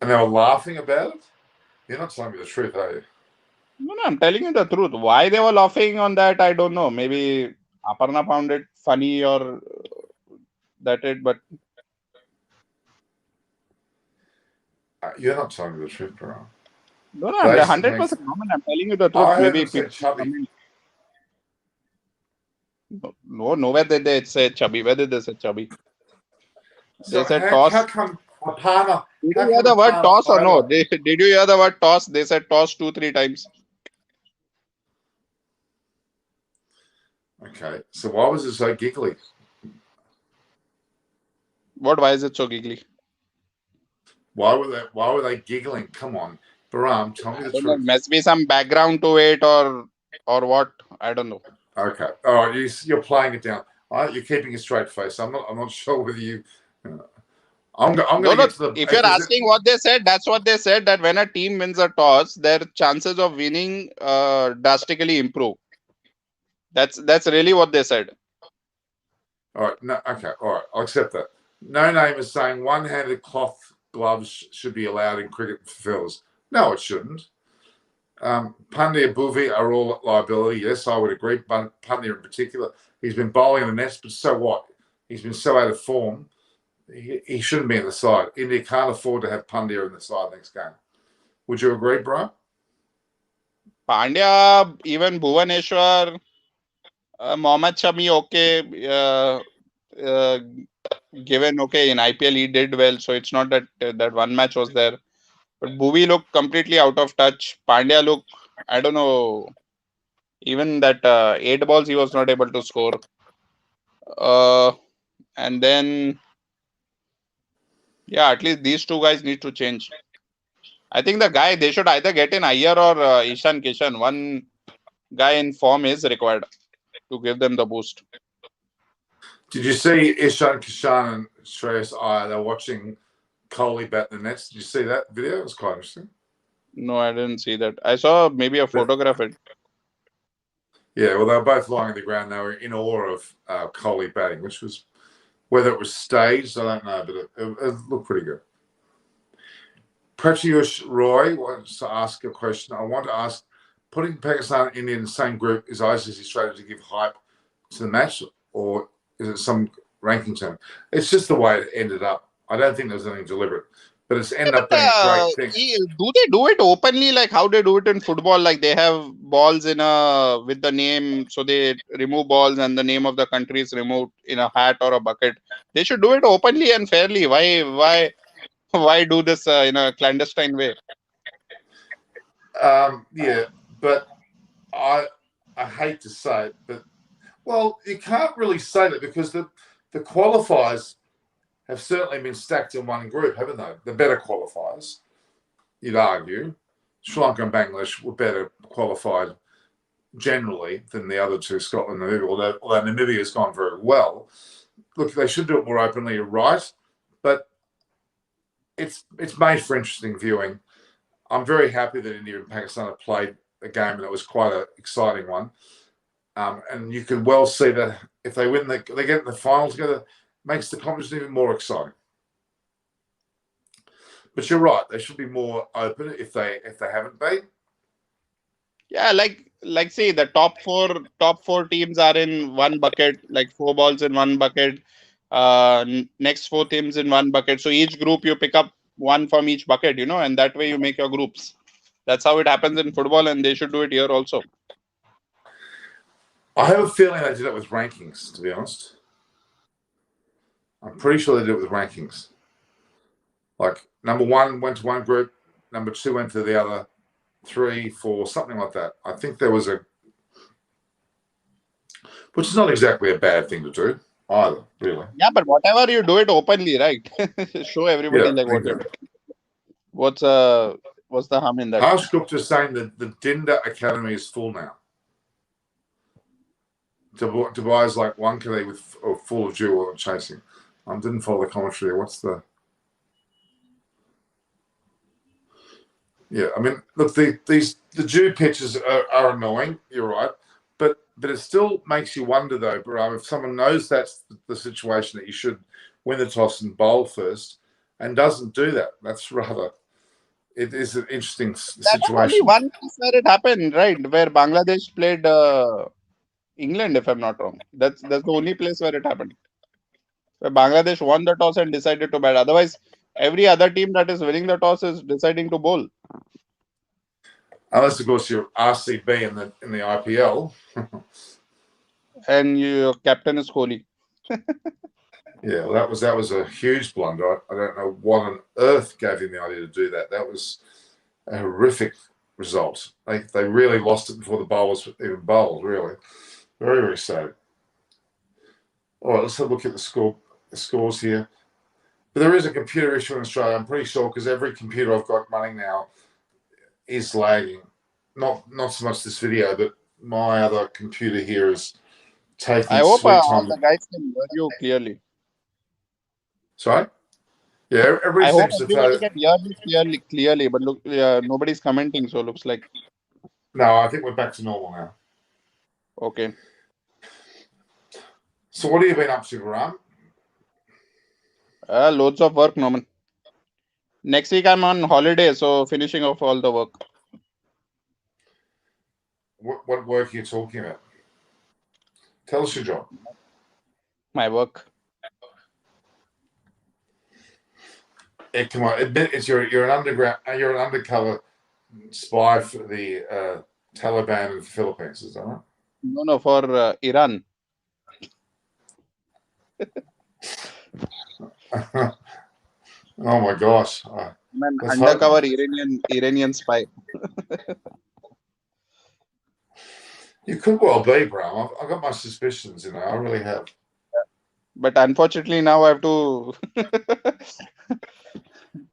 A: And they were laughing about it? You're not telling me the truth, are you?
B: No, I'm telling you the truth. Why they were laughing on that, I don't know. Maybe Aparna found it funny or that it, but
A: You're not telling me the truth, bro.
B: no, I'm
A: They,
B: 100% Norman. I'm telling you the truth.
A: I heard
B: Maybe
A: them say
B: people will
A: chubby.
B: comment. No, nowhere did they say chubby. Where did they say chubby? They
A: So
B: said
A: how
B: toss.
A: come Apana?
B: Did you
A: How
B: hear
A: come
B: the word
A: Apana
B: toss or
A: played
B: no?
A: like?
B: Did you hear the word toss? They said toss 2, 3 times.
A: Okay, so why was it so giggly?
B: What? Why is it so giggly?
A: Why were they giggling? Come on, Baram, tell me
B: I
A: the
B: don't know.
A: truth.
B: Must be some background to it or what? I don't know.
A: Okay, all right, you're playing it down. All right, you're keeping a straight face. I'm not sure whether you. I'm
B: No,
A: going to
B: no.
A: get to the.
B: If
A: If
B: you're
A: there's
B: asking what they said, that's what they said. That when a team wins a toss, their chances of winning drastically improve. That's really what they said.
A: all right, no, okay, all right, I'll accept that. No name is saying one-handed cloth gloves should be allowed in cricket fields. No, it shouldn't. Pandya Bhuvi are all liability. Yes, I would agree. Pandya in particular, he's been bowling in the nest, but so what? He's been so out of form. He shouldn't be in the side. India can't afford to have Pandya in the side next game. Would you agree, Brian?
B: Pandya, even Bhuvaneshwar, Mohammad Shami, okay. Uh, Given okay in IPL, he did well. So it's not that that one match was there. But Bhuvi looked completely out of touch. Pandya looked, I don't know, even that 8 balls he was not able to score. Uh, and then, yeah, at least these two guys need to change. I think the guy, they should either get in Iyer or Ishan Kishan. One guy in form is required to give them the boost.
A: Did you see Ishan Kishan and Shreyas Iyer? They're watching Kohli bat the nets. Did you see that video? It was quite interesting.
B: No, I didn't see that. I saw maybe a photograph.
A: Yeah, well, they were both lying on the ground. They were in awe of Kohli batting, which was, whether it was staged, I don't know, but it looked pretty good. Pratyush Roy wants to ask a question. I want to ask, putting Pakistan and India in the same group is ICC strategy to give hype to the match, or is it some ranking term? It's just the way it ended up. I don't think there's anything deliberate, but it's ended up being a great thing.
B: Do they do it openly like how they do it in football? Like they have balls in a with the name, so they remove balls and the name of the country is removed in a hat or a bucket. They should do it openly and fairly. Why do this in a clandestine way?
A: Yeah, but I hate to say it, but well, you can't really say that because the qualifiers have certainly been stacked in one group, haven't they? The better qualifiers, you'd argue. Sri Lanka and Bangladesh were better qualified generally than the other two, Scotland and Namibia, although Namibia has gone very well. Look, they should do it more openly, you're right, but it's made for interesting viewing. I'm very happy that India and Pakistan have played a game, and it was quite an exciting one. And you can well see that if they win, they get in the final together, makes the competition even more exciting. But you're right; they should be more open if they haven't been.
B: Yeah, like say the top four teams are in one bucket, like 4 balls in one bucket. Next 4 teams in one bucket. So each group you pick up one from each bucket, and that way you make your groups. That's how it happens in football, and they should do it here also.
A: I have a feeling they did it with rankings. To be honest, I'm pretty sure they did it with rankings. Like number one went to one group, number 2 went to the other 3, 4, something like that. I think there was which is not exactly a bad thing to do either, really.
B: Yeah, but whatever you do it openly, right? Show everybody
A: Yeah,
B: like what you're doing. What's the harm in that?
A: Harsh Gupta is saying that the Dinda Academy is full now. Dubai is like Wankhede full of jewel chasing. I didn't follow the commentary. What's the? Yeah, I mean, look, the Jew pitches are annoying. You're right, but it still makes you wonder, though, Baram, if someone knows that's the situation that you should win the toss and bowl first, and doesn't do that. That's rather. It is an interesting situation.
B: That was only one place where it happened, right? Where Bangladesh played England, if I'm not wrong. That's the only place where it happened. Where Bangladesh won the toss and decided to bat. Otherwise, every other team that is winning the toss is deciding to bowl.
A: Unless, of course, you're RCB in the IPL.
B: And your captain is Kohli.
A: Yeah, well, that was a huge blunder. I don't know what on earth gave him the idea to do that. That was a horrific result. They really lost it before the bowlers even bowled, really. Very, very sad. All right, let's have a look at the scores here. But there is a computer issue in Australia, I'm pretty sure, because every computer I've got running now is lagging. Not so much this video, but my other computer here is taking
B: I hope
A: sweet
B: all
A: time.
B: the guys can hear you clearly.
A: Sorry? Yeah, everybody
B: I hope
A: seems to
B: everybody can hear you clearly, but look, nobody's commenting, so it looks like.
A: No, I think we're back to normal now.
B: Okay.
A: So what have you been up to, Ram?
B: Loads of work, Norman. Next week I'm on holiday, so finishing off all the work.
A: What work are you talking about? Tell us your job.
B: My work.
A: Yeah, come on, admit it's you're an undercover spy for the Taliban in the Philippines, is that right?
B: No, for Iran.
A: Oh my gosh!
B: I'm an undercover Iranian spy.
A: You could well be, Bram. I've got my suspicions, I really have.
B: But unfortunately, now I have to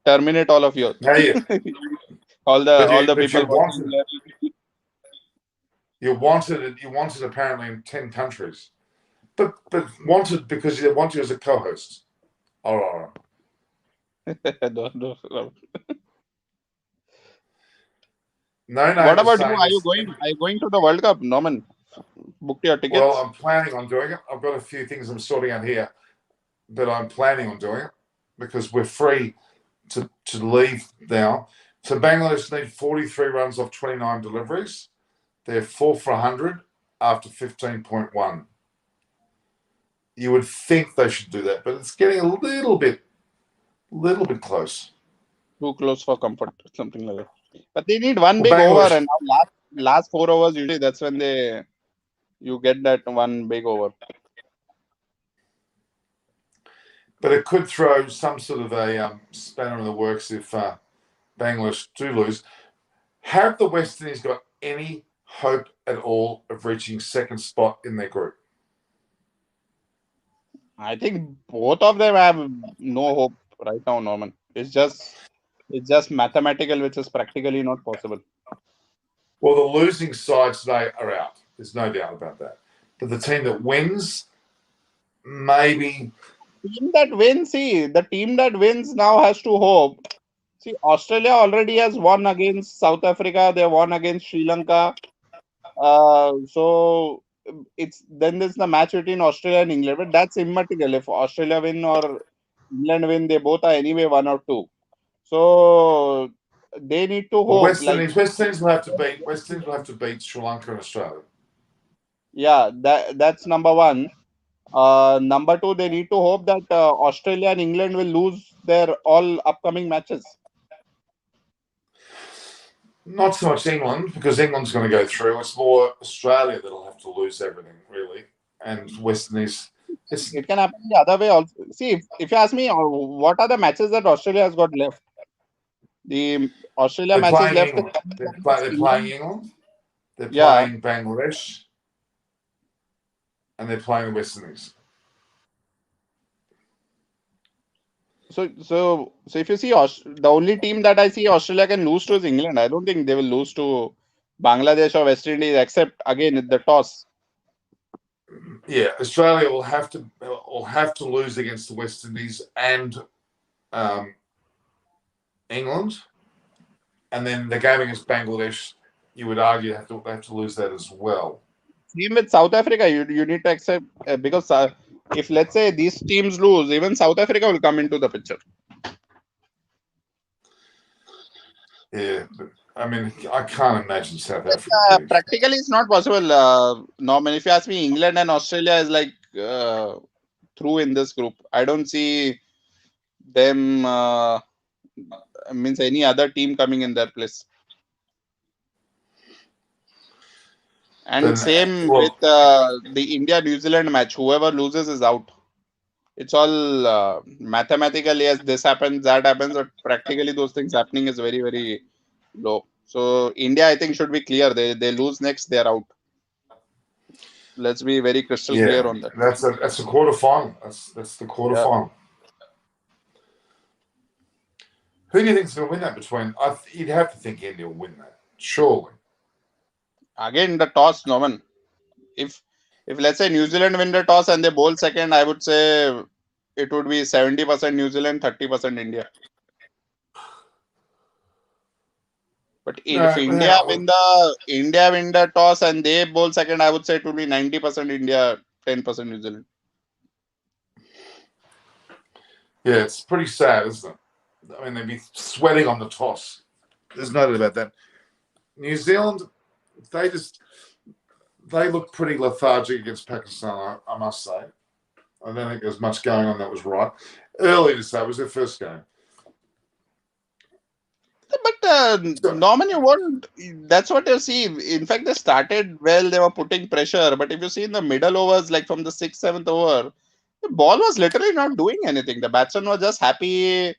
B: terminate all of you. all the people.
A: You're wanted apparently in 10 countries, but wanted because they want you as a co-host. All right.
B: No.
A: No.
B: What about you? Are you going to the World Cup, Norman? Booked your tickets?
A: Well, I'm planning on doing it. I've got a few things I'm sorting out here, but I'm planning on doing it because we're free to leave now. So Bangladesh need 43 runs off 29 deliveries. They're 4 for 100 after 15.1. You would think they should do that, but it's getting a little bit close.
B: Too close for comfort, something like that. But they need one big over, and now last 4 overs usually that's when you get that one big over.
A: But it could throw some sort of a spanner in the works if Bangladesh do lose. Have the West Indies got any hope at all of reaching second spot in their group?
B: I think both of them have no hope right now, Norman. It's just mathematical, which is practically not possible.
A: Well, the losing side today are out. There's no doubt about that. But the team that wins, maybe.
B: The team that wins now has to hope. See, Australia already has won against South Africa. They won against Sri Lanka. So then there's the match between Australia and England. But that's immaterial. If Australia win or England win, they both are anyway 1 or 2. So they need to hope.
A: West Indies will have to beat Sri Lanka and Australia.
B: Yeah, that's number 1. Number 2, they need to hope that Australia and England will lose their all upcoming matches.
A: Not so much England, because England's going to go through. It's more Australia that'll have to lose everything, really. And West Indies.
B: It can happen the other way also. See, if you ask me, what are the matches that Australia has got left? The Australia
A: They're
B: matches
A: playing
B: left.
A: England. They're playing England. They're
B: Yeah.
A: playing Bangladesh. And they're playing the West Indies.
B: So if you see the only team that I see Australia can lose to is England. I don't think they will lose to Bangladesh or West Indies, except again in the toss.
A: Yeah, Australia will have to lose against the West Indies and England, and then the game against Bangladesh, you would argue they have to lose that as well.
B: Same with South Africa. You need to accept because if let's say these teams lose, even South Africa will come into the picture.
A: Yeah, but I mean, I can't imagine South Africa.
B: Practically, it's not possible. Norman, if you ask me, England and Australia is like through in this group. I don't see them means any other team coming in their place. And
A: Then,
B: same
A: well,
B: with the India New Zealand match. Whoever loses is out. It's all mathematically as this happens, that happens, but practically those things happening is very, very low. So India, I think, should be clear. They lose next, they're out. Let's be very crystal clear on that.
A: That's a quarterfinal. That's the quarterfinal. Who do you think's going to win that between? You'd have to think India will win that, surely.
B: Again, the toss, Norman. If let's say New Zealand win the toss and they bowl second, I would say it would be 70% New Zealand, 30% India. But if India win the toss and they bowl second, I would say it would be 90% India, 10% New Zealand.
A: Yeah, it's pretty sad, isn't it? I mean, they'd be sweating on the toss. There's no doubt about that. New Zealand, they look pretty lethargic against Pakistan, I must say. I don't think there's much going on that was right. Early to say, it was their first game.
B: But normally, that's what you see. In fact, they started well, they were putting pressure. But if you see in the middle overs, like from the 6th, 7th over, the ball was literally not doing anything. The batsman was just happy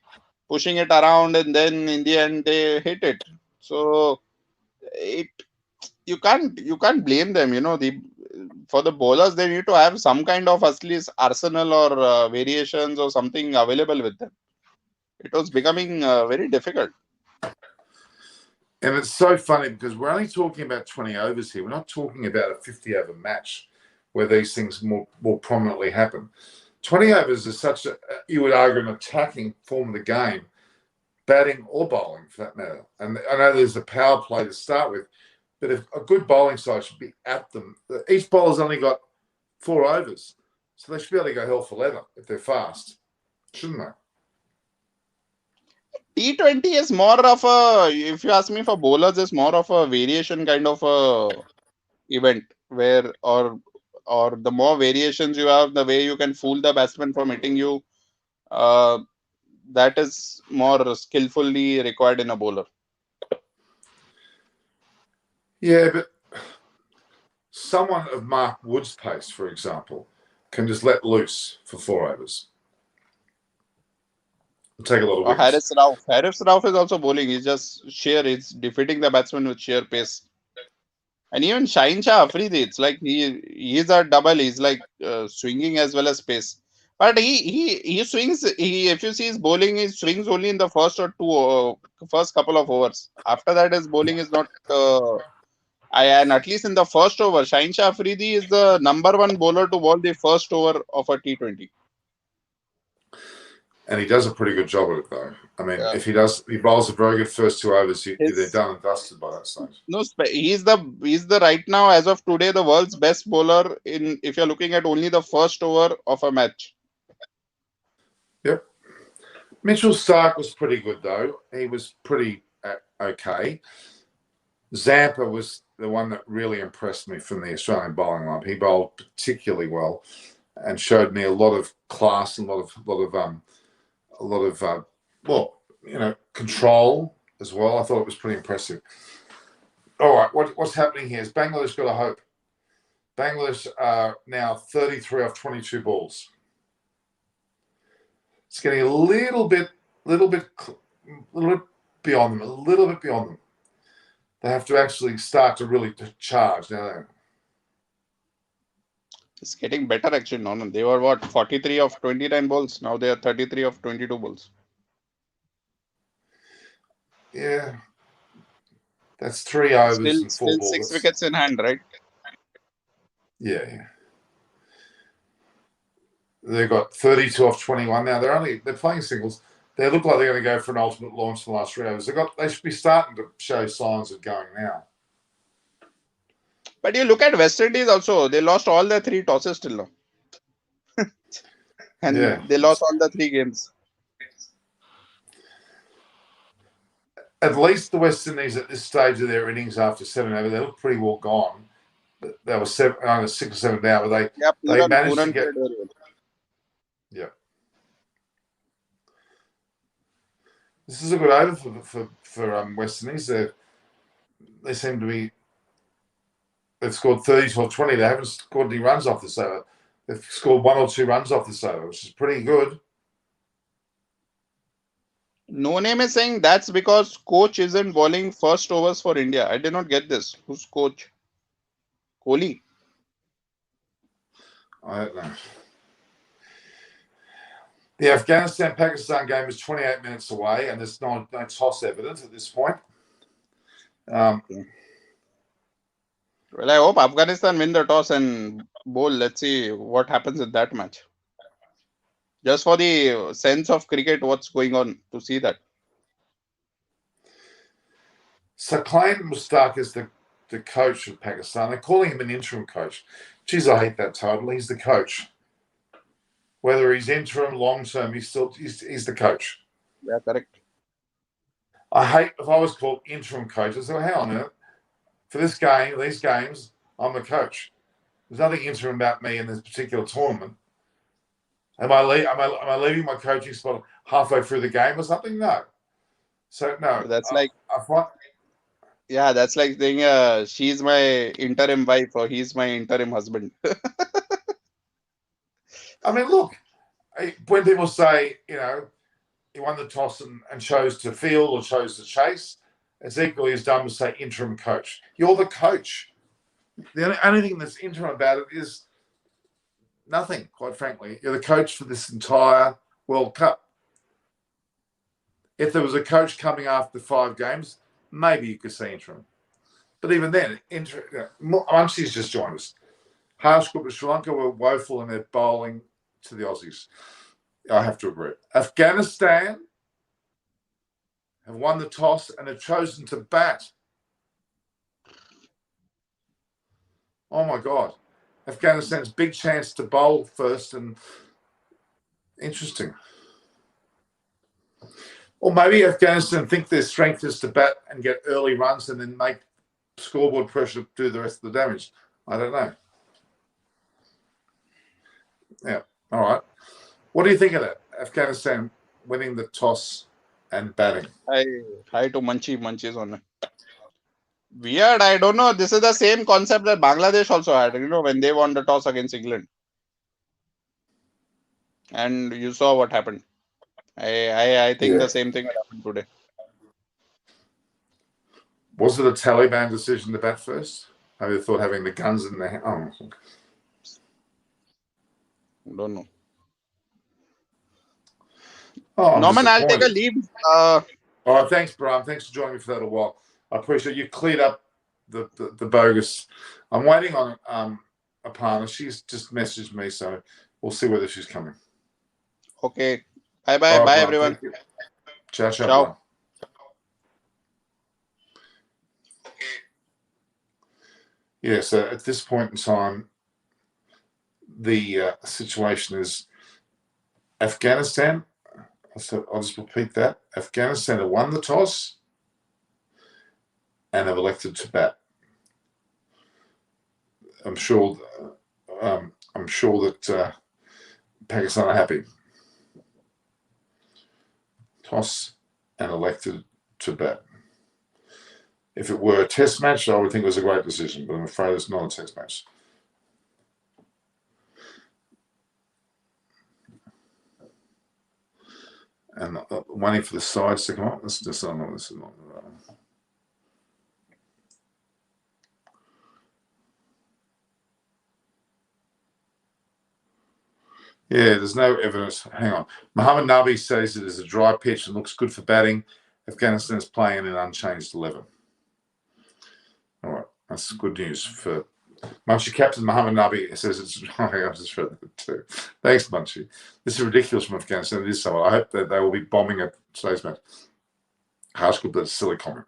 B: pushing it around, and then in the end, they hit it. So you can't blame them. For the bowlers, they need to have some kind of at least arsenal or variations or something available with them. It was becoming very difficult.
A: And it's so funny because we're only talking about 20 overs here. We're not talking about a 50-over match where these things more prominently happen. 20 overs is you would argue, an attacking form of the game, batting or bowling for that matter. And I know there's a power play to start with, but if a good bowling side should be at them. Each bowler's only got 4 overs, so they should be able to go hell for leather if they're fast, shouldn't they?
B: T20 is more of if you ask me, for bowlers, is more of a variation kind of a event where or the more variations you have, the way you can fool the batsman from hitting you, that is more skillfully required in a bowler.
A: Yeah, but someone of Mark Wood's pace, for example, can just let loose for 4 overs. Take a lot of wickets.
B: Harris Rauf is also bowling. He's just sheer. He's defeating the batsman with sheer pace. And even Shah Afridi, it's like he's a double. He's like swinging as well as pace. But he swings. If you see his bowling, he swings only in the first couple of overs. After that, his bowling is not. And at least in the first over, Shah Afridi is the number 1 bowler to bowl the first over of a T20.
A: And he does a pretty good job at it, though. I mean, if he bowls a very good first 2 overs, they're done and dusted by that stage.
B: No, he's the right now, as of today, the world's best bowler if you're looking at only the first over of a match.
A: Yep. Mitchell Starc was pretty good, though. He was pretty okay. Zampa was the one that really impressed me from the Australian bowling lineup. He bowled particularly well and showed me a lot of class and a lot of control as well. I thought it was pretty impressive. All right, what's happening here is Bangladesh got a hope. Bangladesh are now 33 off 22 balls. It's getting a little bit beyond them, a little bit beyond them. They have to actually start to really charge now.
B: It's getting better actually. No, they were what 43 of 29 balls. Now they are 33 of 22 balls.
A: Yeah, that's 3 overs and 4
B: Still
A: balls.
B: 6 wickets in hand, right?
A: Yeah. They've got 32 off 21 now. They're playing singles. They look like they're going to go for an ultimate launch in the last 3 overs. They should be starting to show signs of going now.
B: But you look at West Indies also. They lost all their 3 tosses till now, and they lost all the 3 games.
A: At least the West Indies at this stage of their innings after 7 overs, they look pretty well gone. They were 6 or 7 down, but they managed to get. Yeah. This is a good over for West Indies. They seem to be. They've scored 30 or 20. They haven't scored any runs off this over. They've scored 1 or 2 runs off this over, which is pretty good.
B: No Name is saying that's because coach isn't bowling first overs for India. I did not get this. Who's coach? Kohli?
A: I don't know. The Afghanistan-Pakistan game is 28 minutes away, and there's no toss evidence at this point.
B: Well, I hope Afghanistan win the toss and bowl. Let's see what happens in that match. Just for the sense of cricket, what's going on, to see that.
A: So Clayton Mustaq is the coach of Pakistan. They're calling him an interim coach. Geez, I hate that title. He's the coach. Whether he's interim, long term, he's the coach.
B: Yeah, correct.
A: I hate if I was called interim coach. I said, hang on a minute. For these games, I'm the coach. There's nothing interim about me in this particular tournament. Am I leaving my coaching spot halfway through the game or something? No. So no.
B: That's that's like saying she's my interim wife or he's my interim husband.
A: I mean, look, when people say, he won the toss and chose to field or chose to chase, it's equally as dumb to say interim coach. You're the coach. The only thing that's interim about it is nothing, quite frankly. You're the coach for this entire World Cup. If there was a coach coming after 5 games, maybe you could say interim. But even then, Muncie's just joined us. Harsh Group of Sri Lanka were woeful in their bowling to the Aussies. I have to agree. Afghanistan have won the toss and have chosen to bat. Oh, my God. Afghanistan's big chance to bowl first, and interesting. Or maybe Afghanistan think their strength is to bat and get early runs and then make scoreboard pressure do the rest of the damage. I don't know. Yeah, all right. What do you think of that? Afghanistan winning the toss and batting.
B: Hi to Munchies on it. Weird, I don't know. This is the same concept that Bangladesh also had, when they won the toss against England. And you saw what happened. I think the same thing will happen today.
A: Was it a Taliban decision to bat first? Maybe they thought having the guns in their hand. Oh.
B: Don't know.
A: Oh,
B: Norman, I'll take a leave.
A: All right, thanks, Brian. Thanks for joining me for that a while. I appreciate you cleared up the bogus. I'm waiting on Aparna. She's just messaged me, so we'll see whether she's coming.
B: Okay. Bye,
A: Right,
B: everyone.
A: Ciao, ciao. Yeah, so at this point in time, the situation is Afghanistan. So I'll just repeat that. Afghanistan have won the toss and have elected to bat. I'm sure that Pakistan are happy. Toss and elected to bat. If it were a test match, I would think it was a great decision, but I'm afraid it's not a test match. And waiting for the sides to come up. This is not. Yeah, there's no evidence. Hang on. Mohammed Nabi says it is a dry pitch and looks good for batting. Afghanistan is playing in an unchanged 11. All right, that's good news for Munchie. Captain Mohammed Nabi says it's dry. I just read that too. Thanks, Munchie. This is ridiculous from Afghanistan. It is so. I hope that they will be bombing at today's match. Harsh, but that's a silly comment.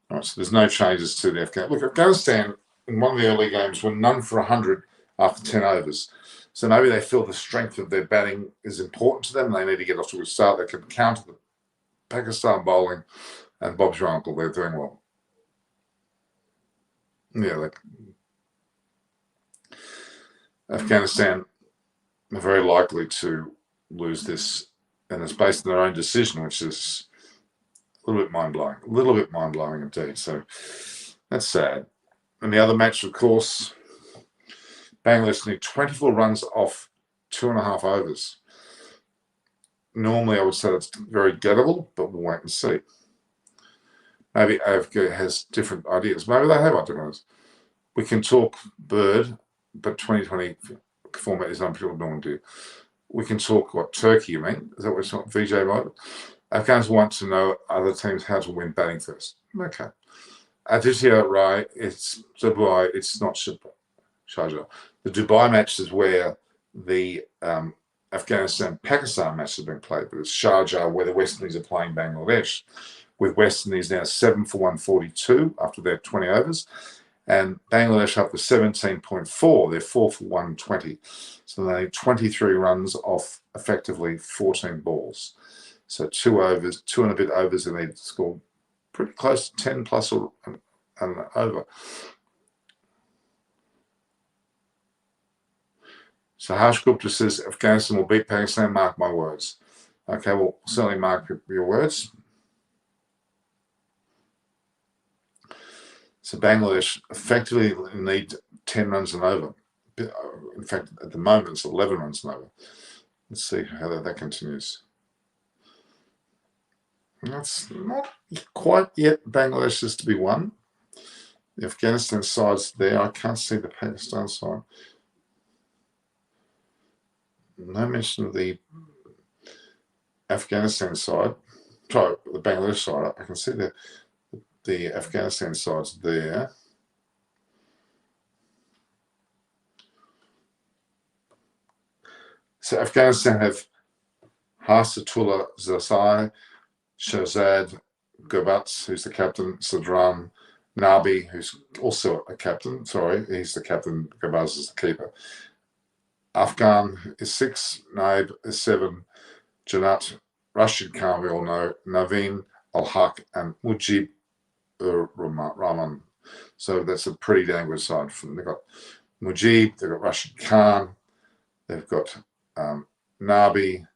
A: All right, so there's no changes to the Afghanistan. Look, Afghanistan in one of the early games were none for 100 after 10 overs. So maybe they feel the strength of their batting is important to them. They need to get off to a start. They can counter the Pakistan bowling, and Bob's your uncle. They're doing well. Yeah, Afghanistan are very likely to lose this, and it's based on their own decision, which is a little bit mind-blowing. A little bit mind-blowing indeed. So that's sad. And the other match, of course, Bangladesh need 24 runs off 2.5 overs. Normally, I would say that's very gettable, but we'll wait and see. Maybe AFK has different ideas. Maybe they have ideas. We can talk bird, but 2020 format is unpredictable. No one do. We can talk what Turkey, you mean? Is that what it's not? VJ mode? Afghans want to know other teams how to win batting first. Okay. Aditya Rai, it's Dubai, it's not Sharjah. The Dubai match is where the Afghanistan-Pakistan match has been played, but it's Sharjah where the West Indies are playing Bangladesh, with West Indies now 7 for 142 after their 20 overs, and Bangladesh up to 17.4, they're 4 for 120. So they need 23 runs off effectively 14 balls. So 2 overs, 2 and a bit overs, they need to score pretty close to 10 plus or and over. So Harsh Gupta says Afghanistan will beat Pakistan, mark my words. Okay, well, certainly mark your words. So Bangladesh effectively need 10 runs and over. In fact, at the moment, it's 11 runs and over. Let's see how that continues. That's not quite yet Bangladesh's to be won. The Afghanistan side's there. I can't see the Pakistan side. No mention of the Afghanistan side. Sorry, the Bangladesh side. I can see the Afghanistan side's there. So Afghanistan have Hasatullah Zasai, Shahzad Gurbatz, who's the captain, Sadran Nabi, who's also a captain. Sorry, he's the captain. Gurbatz is the keeper. Afghan is 6, Naib is 7, Janat, Rashid Khan, we all know, Naveen Al-Haq, and Mujib Rahman. So that's a pretty dang good side for them. They've got Mujib, they've got Rashid Khan, they've got Nabi,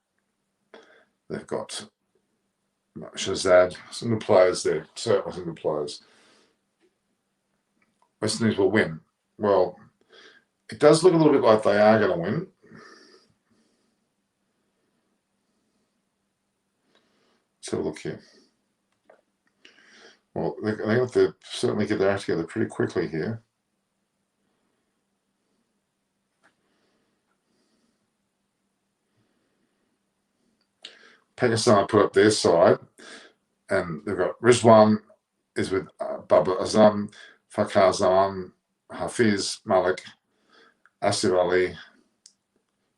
A: they've got Shahzad. Some good players there, certainly some good players. West Indies will win. Well, it does look a little bit like they are going to win. Let's have a look here. Well, they have to certainly get their act together pretty quickly here. Pakistan put up their side, and they've got Rizwan is with Baba Azam, Fakhar Zaman, Hafiz Malik, Asif Ali,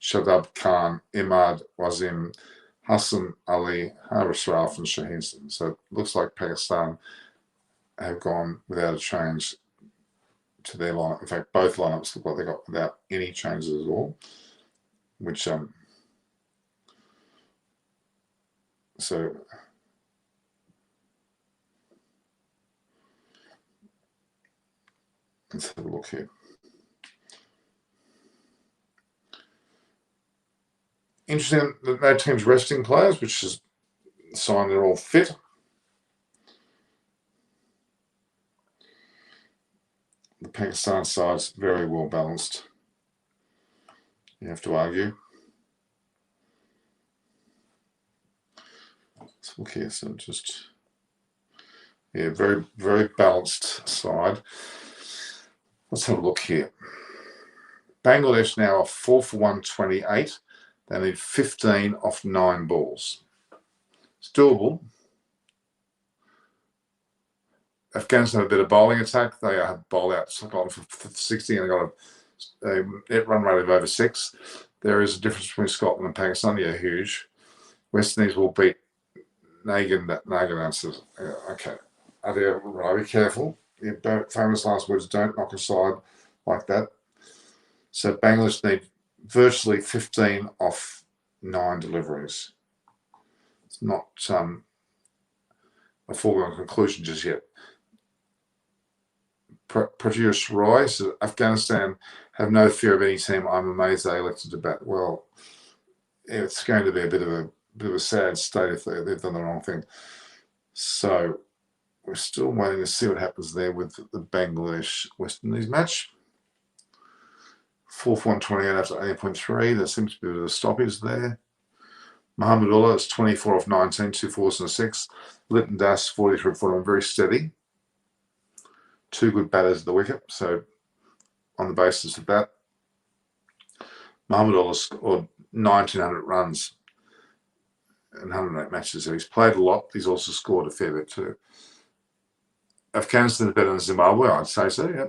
A: Shadab Khan, Imad Wazim, Hassan Ali, Haris Ralph, and Shaheen. So it looks like Pakistan have gone without a change to their lineup. In fact, both lineups look like they got without any changes at all, which so let's have a look here. Interesting that no team's resting players, which is a sign they're all fit. The Pakistan side's very well balanced, you have to argue. look here. So just, yeah, very, very balanced side. Let's have a look here. Bangladesh now are 4 for 128. They need 15 off 9 balls. It's doable. Afghanistan have a bit of bowling attack. They have bowled out Scotland for 60 and they got a net run rate of over 6. There is a difference between Scotland and Pakistan. Yeah, huge. West Indies will beat Nagan answers. Okay. Right, be careful. Yeah, famous last words, don't knock aside like that. So Bangladesh need virtually 15 off 9 deliveries. It's not a foregone conclusion just yet. Pratyush Roy says, Afghanistan have no fear of any team. I'm amazed they elected to bat. Well, it's going to be a bit of a sad state if they've done the wrong thing. So we're still waiting to see what happens there with the Bangladesh West Indies match. 4 for 128 after 8.3. There seems to be a bit of a stoppage there. Mohammadullah is 24 off 19, 2 fours and a 6. Lytton Das 43 41, very steady. 2 good batters at the wicket. So on the basis of that, Mohammadullah scored 1,900 runs in 108 matches. So he's played a lot. He's also scored a fair bit too. Afghanistan is better than Zimbabwe, I'd say so, yeah.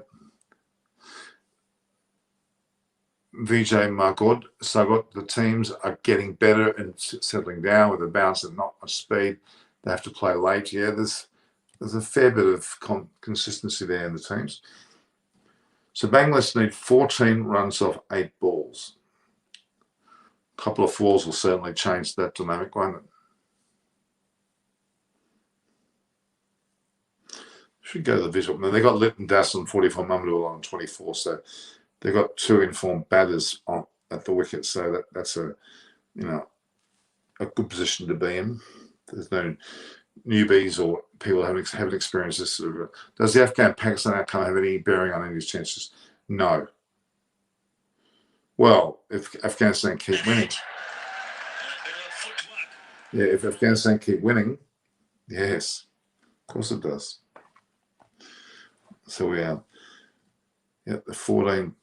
A: Vijay Margod, Sagot, the teams are getting better and settling down with a bounce and not much speed. They have to play late. Yeah, there's a fair bit of consistency there in the teams. So Bangladesh need 14 runs off 8 balls. A couple of fours will certainly change that dynamic, won't it? Should go to the visual. Now, they got Lytton Das on 44, Mamadou on 24, so they've got 2 informed batters at the wicket, so that's a good position to be in. There's no newbies or people haven't experienced this sort of. Does the Afghan-Pakistan outcome have any bearing on India's chances? No. Well, if Afghanistan keep winning, yeah, if Afghanistan keep winning, yes, of course it does. So we are. Yeah, the 14.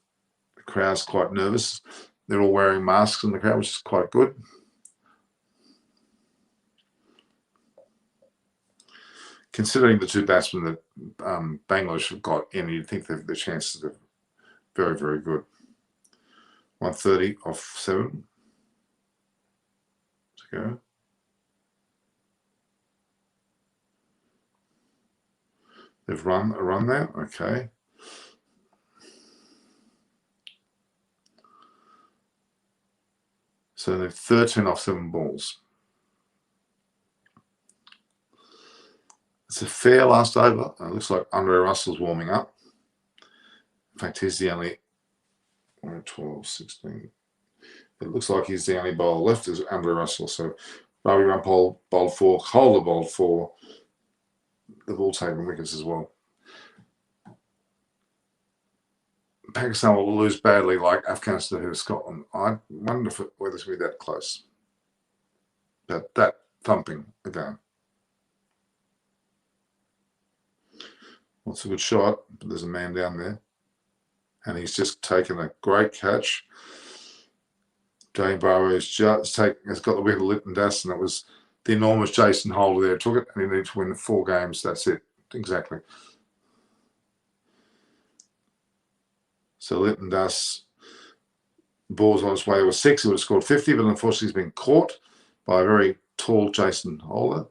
A: The crowd's quite nervous. They're all wearing masks in the crowd, which is quite good. Considering the 2 batsmen that Bangladesh have got in, you'd think that the chances are very, very good. 130 off 7 to go. They've run a run there. Okay. So they've 13 off 7 balls. It's a fair last over. It looks like Andre Russell's warming up. In fact, he's the only 12, 16. It looks like he's the only bowler left is Andre Russell. So Ravi Rampal bowled 4, Kohler bowled 4. They've all taken wickets as well. Pakistan will lose badly like Afghanistan or Scotland. I wonder whether it's going to be that close. That thumping again. That's a good shot, but there's a man down there. And he's just taken a great catch. Jane Barrow has got the wicket of Lytton Das, and it was the enormous Jason Holder there took it, and he needs to win 4 games. That's it. Exactly. So Lytton Das, ball's on its way to a 6. He would have scored 50, but unfortunately he's been caught by a very tall Jason Holder.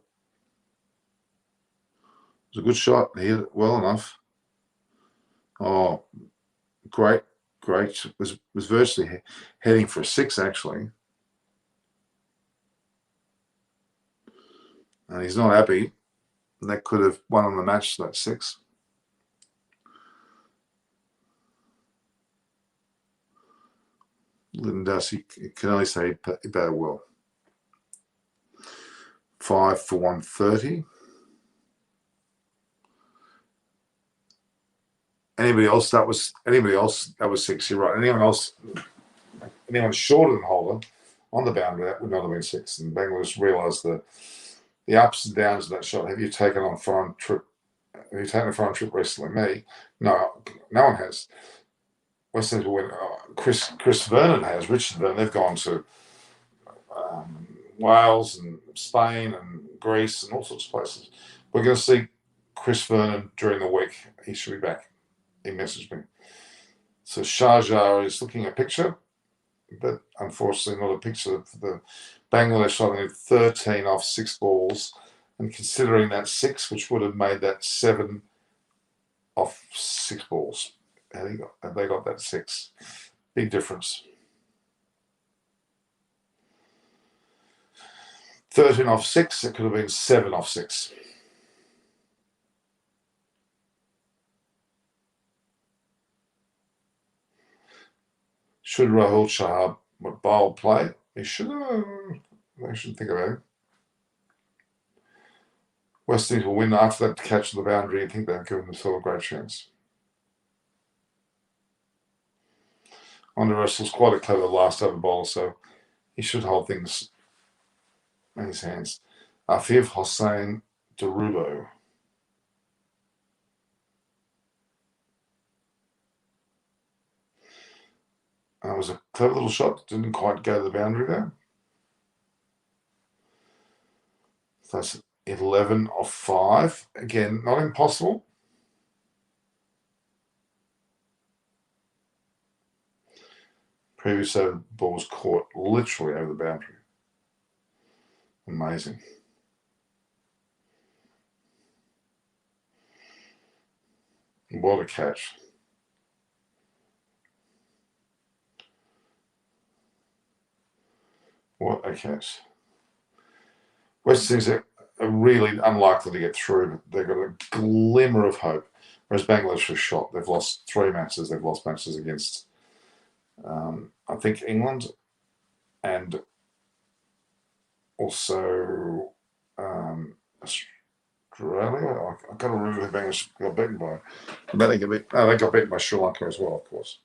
A: It was a good shot. He hit it well enough. Oh, great. Was virtually heading for a 6, actually. And he's not happy. And that could have won on the match, that 6. Lytton Das, you can only say he batted well. 5 for 130. Anybody else that was 6. You're right. Anyone shorter than Holder on the boundary, that would not have been 6. And Bangladesh realised the ups and downs of that shot. Have you taken on a foreign trip? Have you taken a foreign trip recently? Me? No, no one has. West Indies will win. Chris Vernon has. Richard Vernon. They've gone to Wales and Spain and Greece and all sorts of places. We're going to see Chris Vernon during the week. He should be back. He messaged me. So SHARJAH is looking at a picture, but unfortunately not a picture of the Bangladesh side. 13 off 6 balls, and considering that 6, which would have made that 7 off 6 balls. Have they got that 6? Big difference. 13 off 6, it could have been 7 off 6. Should Rahul Chahar bowl play? He should have. They should think about it. West Indies will win after that catch of the boundary. I think they've given themselves a great chance. Andre Russell's quite a clever last over bowler, so he should hold things in his hands. Afif Hossain Derubo. It was a clever little shot. Didn't quite go to the boundary there. So that's 11 off 5. Again, not impossible. Previous over ball was caught literally over the boundary. Amazing. What a catch. What a catch. West Indies are really unlikely to get through, but they've got a glimmer of hope. Whereas Bangladesh was shot. They've lost 3 matches. They've lost matches against, I think, England and also Australia. I can't remember who Bangladesh got beaten by. They got beaten by Sri Lanka as well, of course.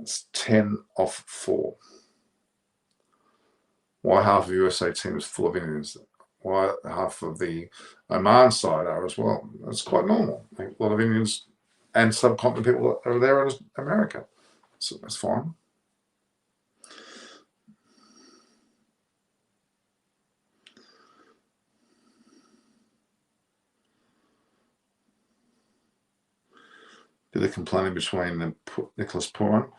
A: It's 10 off 4. Why half of the USA team is full of Indians? Why half of the Oman side are as well? That's quite normal. A lot of Indians and subcontinent people are there in America. So that's fine. Bit of complaining between Nicholas Puran.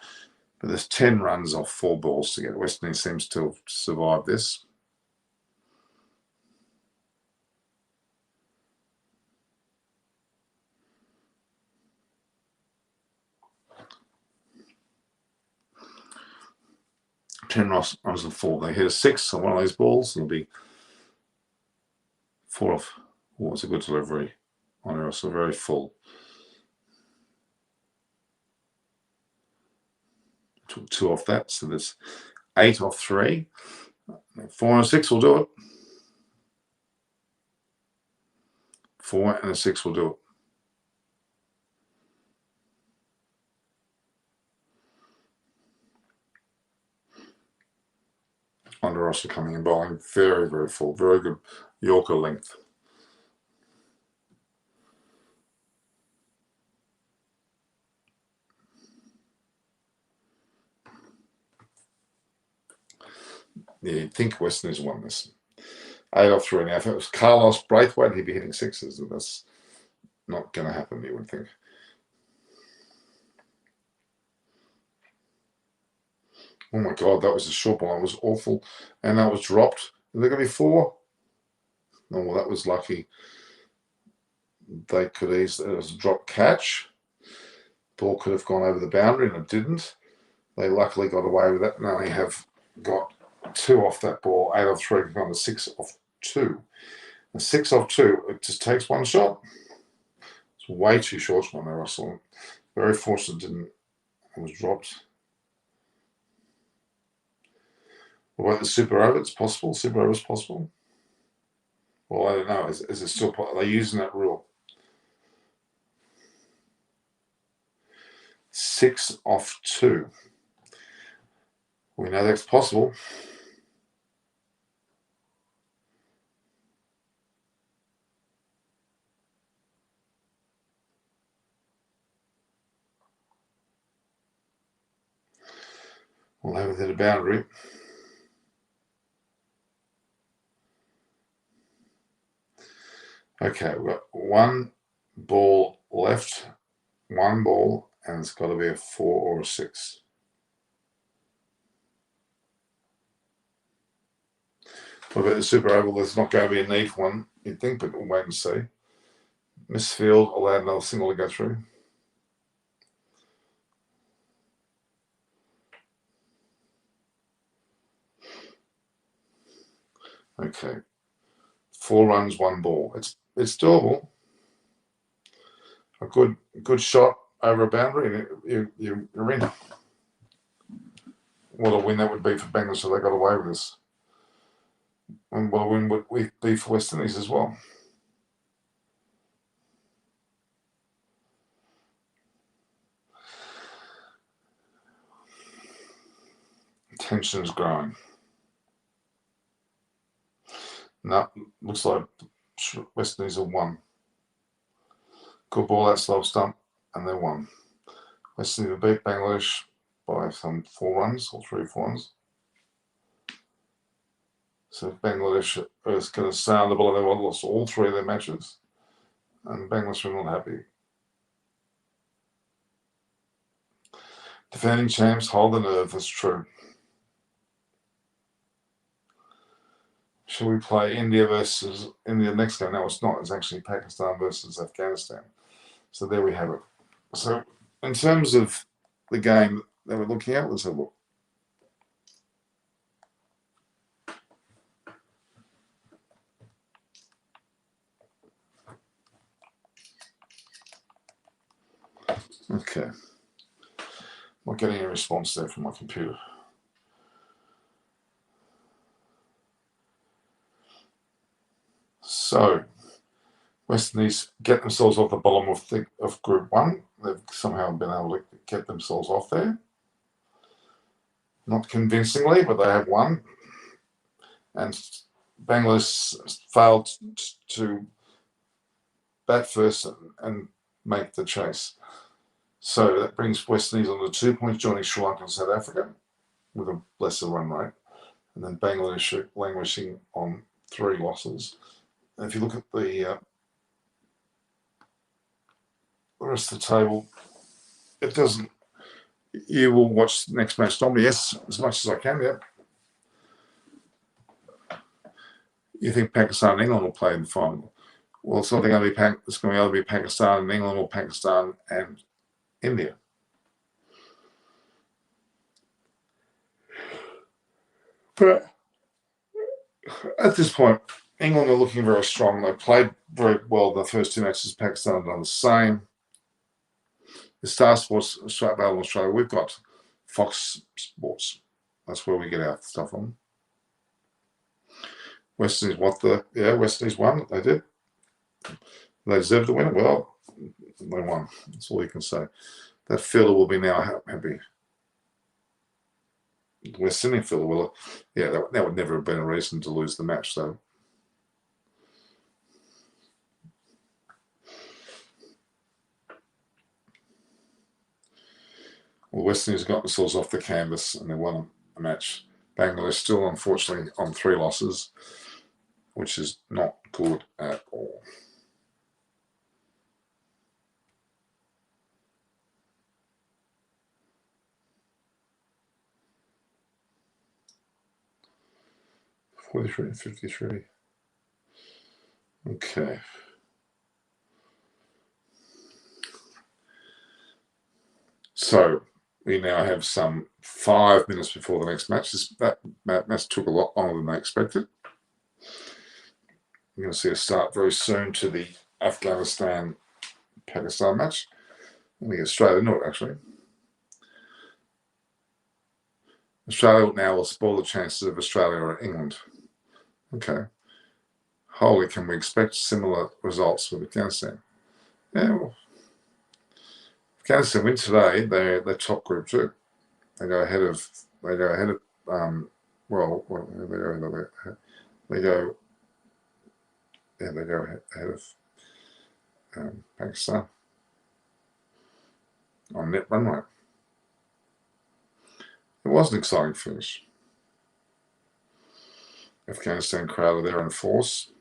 A: But there's 10 runs off 4 balls to get. West Indies seems to have survived this. Ten runs off 4. They hit a 6 on one of those balls. It'll be 4 off. Oh, it's a good delivery. On also very full. Took 2 off that, so there's 8 off 3. 4 and a 6 will do it. 4 and a 6 will do it. Under Russell coming in bowling, very, very full, very good Yorker length. Yeah, you'd think West Indies won this. 8 off 3 now. If it was Carlos Braithwaite, he'd be hitting 6s. And that's not going to happen, you would think. Oh my God, that was a short ball. It was awful. And that was dropped. Are there going to be 4? Oh, well, that was lucky. They could easily, it was a drop catch. Ball could have gone over the boundary and it didn't. They luckily got away with it and only have got 2 off that ball. 8 off 3 can go to 6 off 2. And 6 off 2, it just takes 1 shot. It's way too short for me, Russell. Very fortunate it was dropped. What about the super over? It's possible. Super over is possible. Well, I don't know. Is it still? Are they using that rule? 6 off 2. We know that's possible. We'll have it at a boundary. Okay, we've got one ball left, one ball, and it's got to be a 4 or a 6. What about the Super Oval? There's not going to be a neat one, you'd think, but we'll wait and see. Miss Field allowed another single to go through. Okay, 4 runs, 1 ball. It's doable. A good shot over a boundary, and you're in. What a win that would be for Bengals if they got away with this. And what a win would we be for West Indies as well. Tension's growing. No, looks like West Indies have won. Good ball out slow stump, and they won. West Indies beat Bangladesh by some 4 runs or 3 or 4 runs. So Bangladesh is going to stay on the ball. They lost all 3 of their matches, and Bangladesh are not happy. Defending champs hold the nerve. That's true. Should we play India versus India next game? No, it's not. It's actually Pakistan versus Afghanistan. So there we have it. So in terms of the game that we're looking at, let's have a look. Okay. Not getting a response there from my computer. So West Indies get themselves off the bottom of Group 1. They've somehow been able to get themselves off there. Not convincingly, but they have won. And Bangladesh failed to bat first and make the chase. So that brings West Indies on to 2 points, joining Sri Lanka and South Africa with a lesser run rate. And then Bangladesh languishing on 3 losses. And if you look at the rest of the table, it doesn't. You will watch the next match, Dom. Yes, as much as I can, yeah. You think Pakistan and England will play in the final? Well, it's not going to be it's going to either be Pakistan and England or Pakistan and India. But at this point, England are looking very strong. They played very well the first 2 matches. Pakistan have done the same. The Star Sports available in Australia, we've got Fox Sports. That's where we get our stuff from. West Indies West Indies won. They did. They deserved to win it. Well, they won. That's all you can say. That fielder will be now happy. The West Indian fielder will. Yeah, that would never have been a reason to lose the match, though. Well, West Indies got themselves off the canvas and they won a match. Bangladesh still, unfortunately, on 3 losses, which is not good at all. $43 and $53. Okay. So we now have some 5 minutes before the next match. That match took a lot longer than they expected. You're going to see a start very soon to the Afghanistan-Pakistan match. Let me get straight into it, actually. Australia now will spoil the chances of Australia or England. Okay. Holy, can we expect similar results with Afghanistan? Yeah, well, Afghanistan win today. They're top Group 2. They go ahead of. They go ahead of. They go ahead of Pakistan on net run rate. It was an exciting finish. Afghanistan crowd are there in force.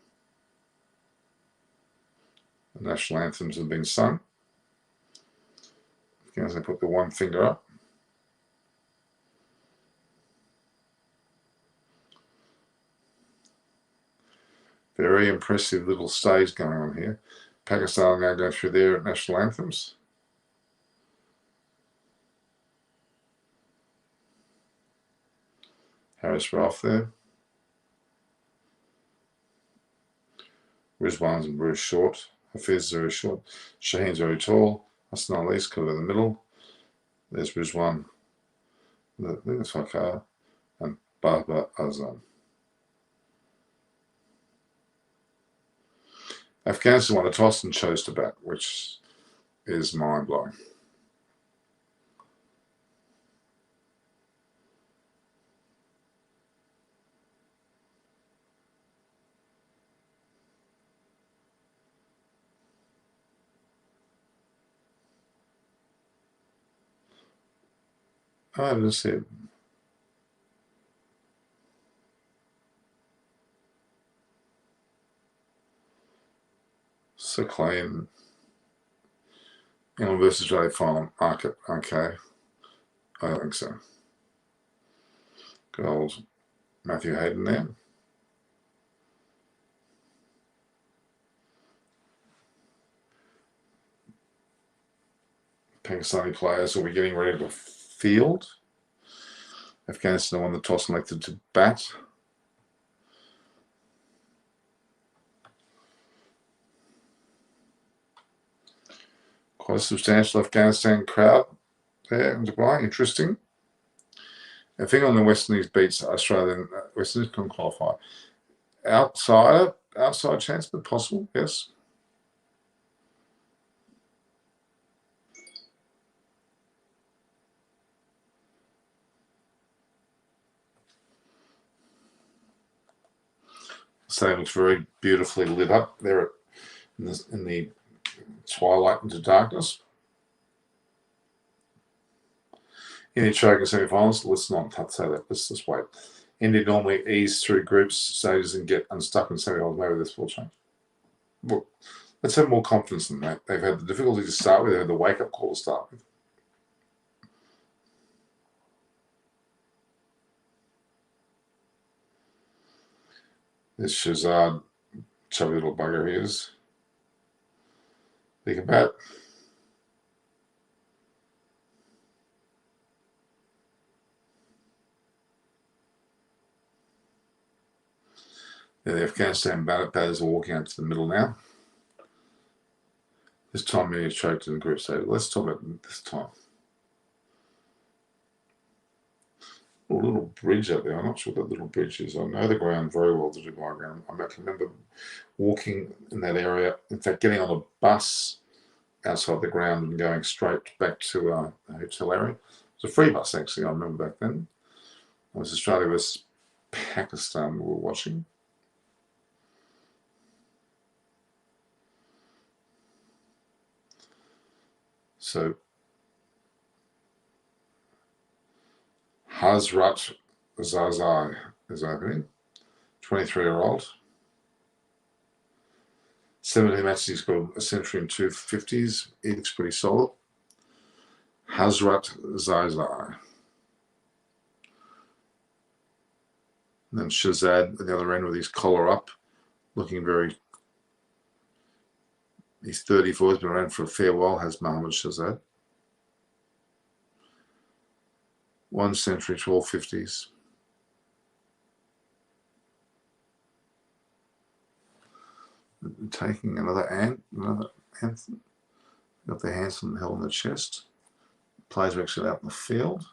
A: The national anthems have been sung. Afghanistan put the one finger up. Very impressive little stage going on here. Pakistan are now going through their national anthems. Harris Ralph there. Rizwan's very short. Hafiz is very short. Shaheen's very tall. Hassan Ali's kind of in the middle. There's Rizwan. I think it's Fakar. And Baba Azam. Afghanistan won the toss and chose to bat, which is mind-blowing. I didn't see it. So Clay England versus Australia final market. Okay. I don't think so. Good old Matthew Hayden there. Pakistani players will be getting ready to field. Afghanistan won the toss and elected to bat. Quite a substantial Afghanistan crowd there in Dubai. Interesting. I think on the West Indies beats Australia, West Indies can qualify. Outside chance, but possible, yes. So it looks very beautifully lit up there in the twilight into darkness. India choking semi-finals. Let's not say that. Let's just wait. India normally ease through groups stages and get unstuck in semi-finals. Maybe this will change. Well, let's have more confidence in that. They've had the difficulty to start with. They had the wake-up call to start with. This Shahzad, chubby little bugger he is. Think about. The Afghanistan batters are walking out to the middle now. This time he choked in the group stage. Let's talk about this time. A little bridge out there. I'm not sure what that little bridge is. I know the ground very well, the Dubai ground. I can remember walking in that area. In fact, getting on a bus outside the ground and going straight back to a hotel area. It was a free bus, actually, I remember back then. It was Australia versus Pakistan we were watching. So Hazrat Zazai is opening, 23-year-old. 17 matches, he's got a century and 250s. He looks pretty solid. Hazrat Zazai. And then Shahzad at the other end with his collar up, looking very. He's 34, he's been around for a fair while, has Mohammed Shahzad. 1 century, 1250s. Taking another anthem. Got their hands on the held on the chest. Players are actually out in the field.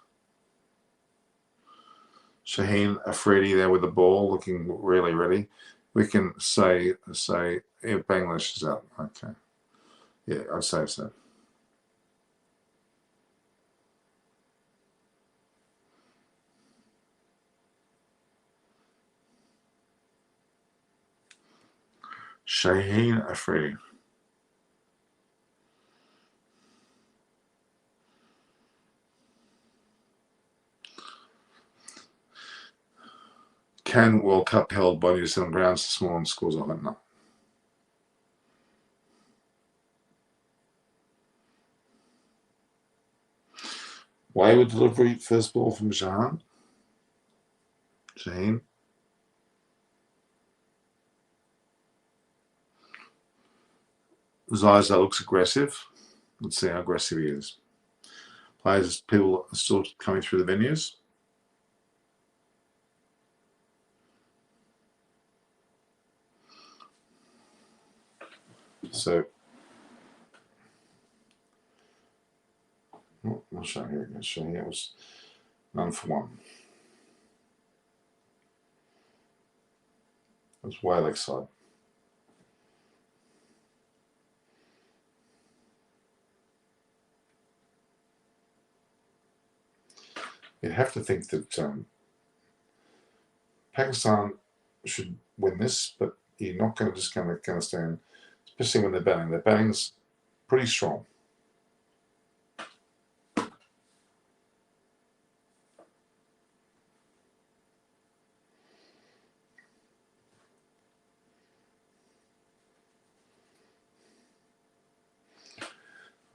A: Shaheen Afridi there with the ball, looking really ready. We can say Bangladesh is out. Okay. Yeah, I'd say so. Shaheen Afridi. Can World Cup held by New Zealand grounds this morning? Scores I don't know. Wayward delivery, first ball from Shaheen. Ziza looks aggressive. Let's see how aggressive he is. Players, people are still coming through the venues. So, I'll show you here. Show you it was none for one. It was way leg side. You'd have to think that Pakistan should win this, but you're not going to discount Afghanistan, especially when they're batting. Their batting's pretty strong.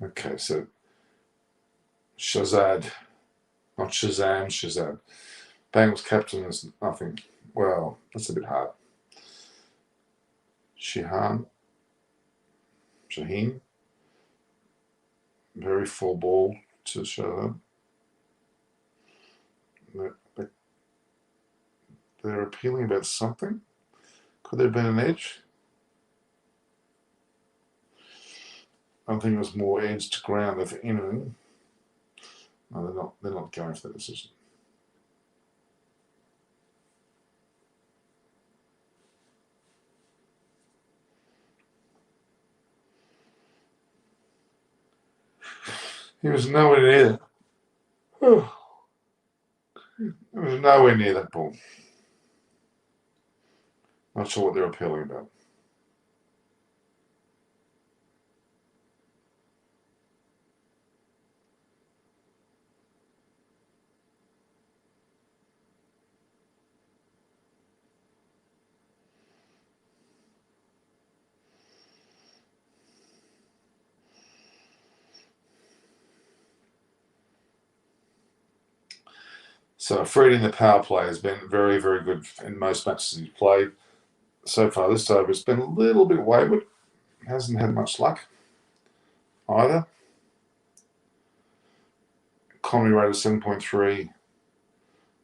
A: Okay, so Shahzad, not Shazam, Shahzad. Bengals captain is nothing. Well, that's a bit hard. Shaheen, very full ball to Shahzad. They're appealing about something. Could there have been an edge? I think it was more edge to ground if anything. No, they're not going for that decision. He was nowhere near that. He was nowhere near that ball. Not sure what they're appealing about. So Fred in the power play has been very, very good in most matches he's played. So far this over, it's been a little bit wayward. Hasn't had much luck either. Economy rate of 7.3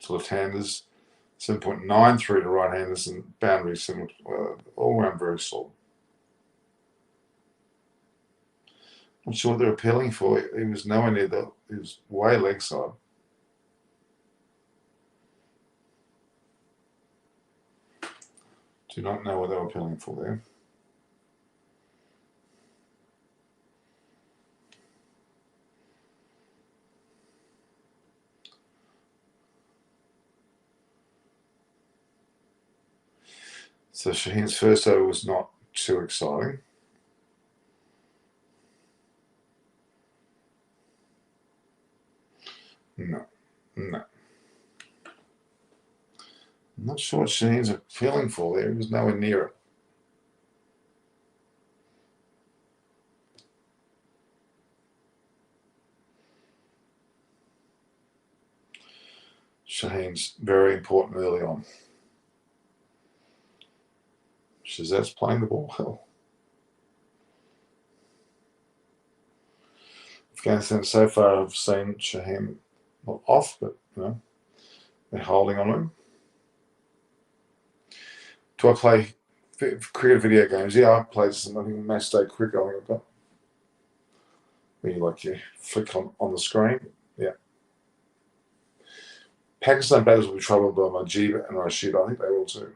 A: to left-handers, 7.93 to right-handers, and boundaries all around very solid. Not sure what they're appealing for. He was nowhere near that. He was way leg side. Do not know what they were appealing for there. So Shaheen's first over was not too exciting. No. I'm not sure what Shaheen's appealing for there. He was nowhere near it. Shaheen's very important early on. Shahzad's playing the ball well. Afghanistan so far I've seen Shaheen not off, but they're holding on him. Do I play cricket video games? Yeah, I played some. I think match day cricket. I think I've got. Where you flick on the screen. Yeah. Pakistan batters will be troubled by Majib and Rashid. I think they will too.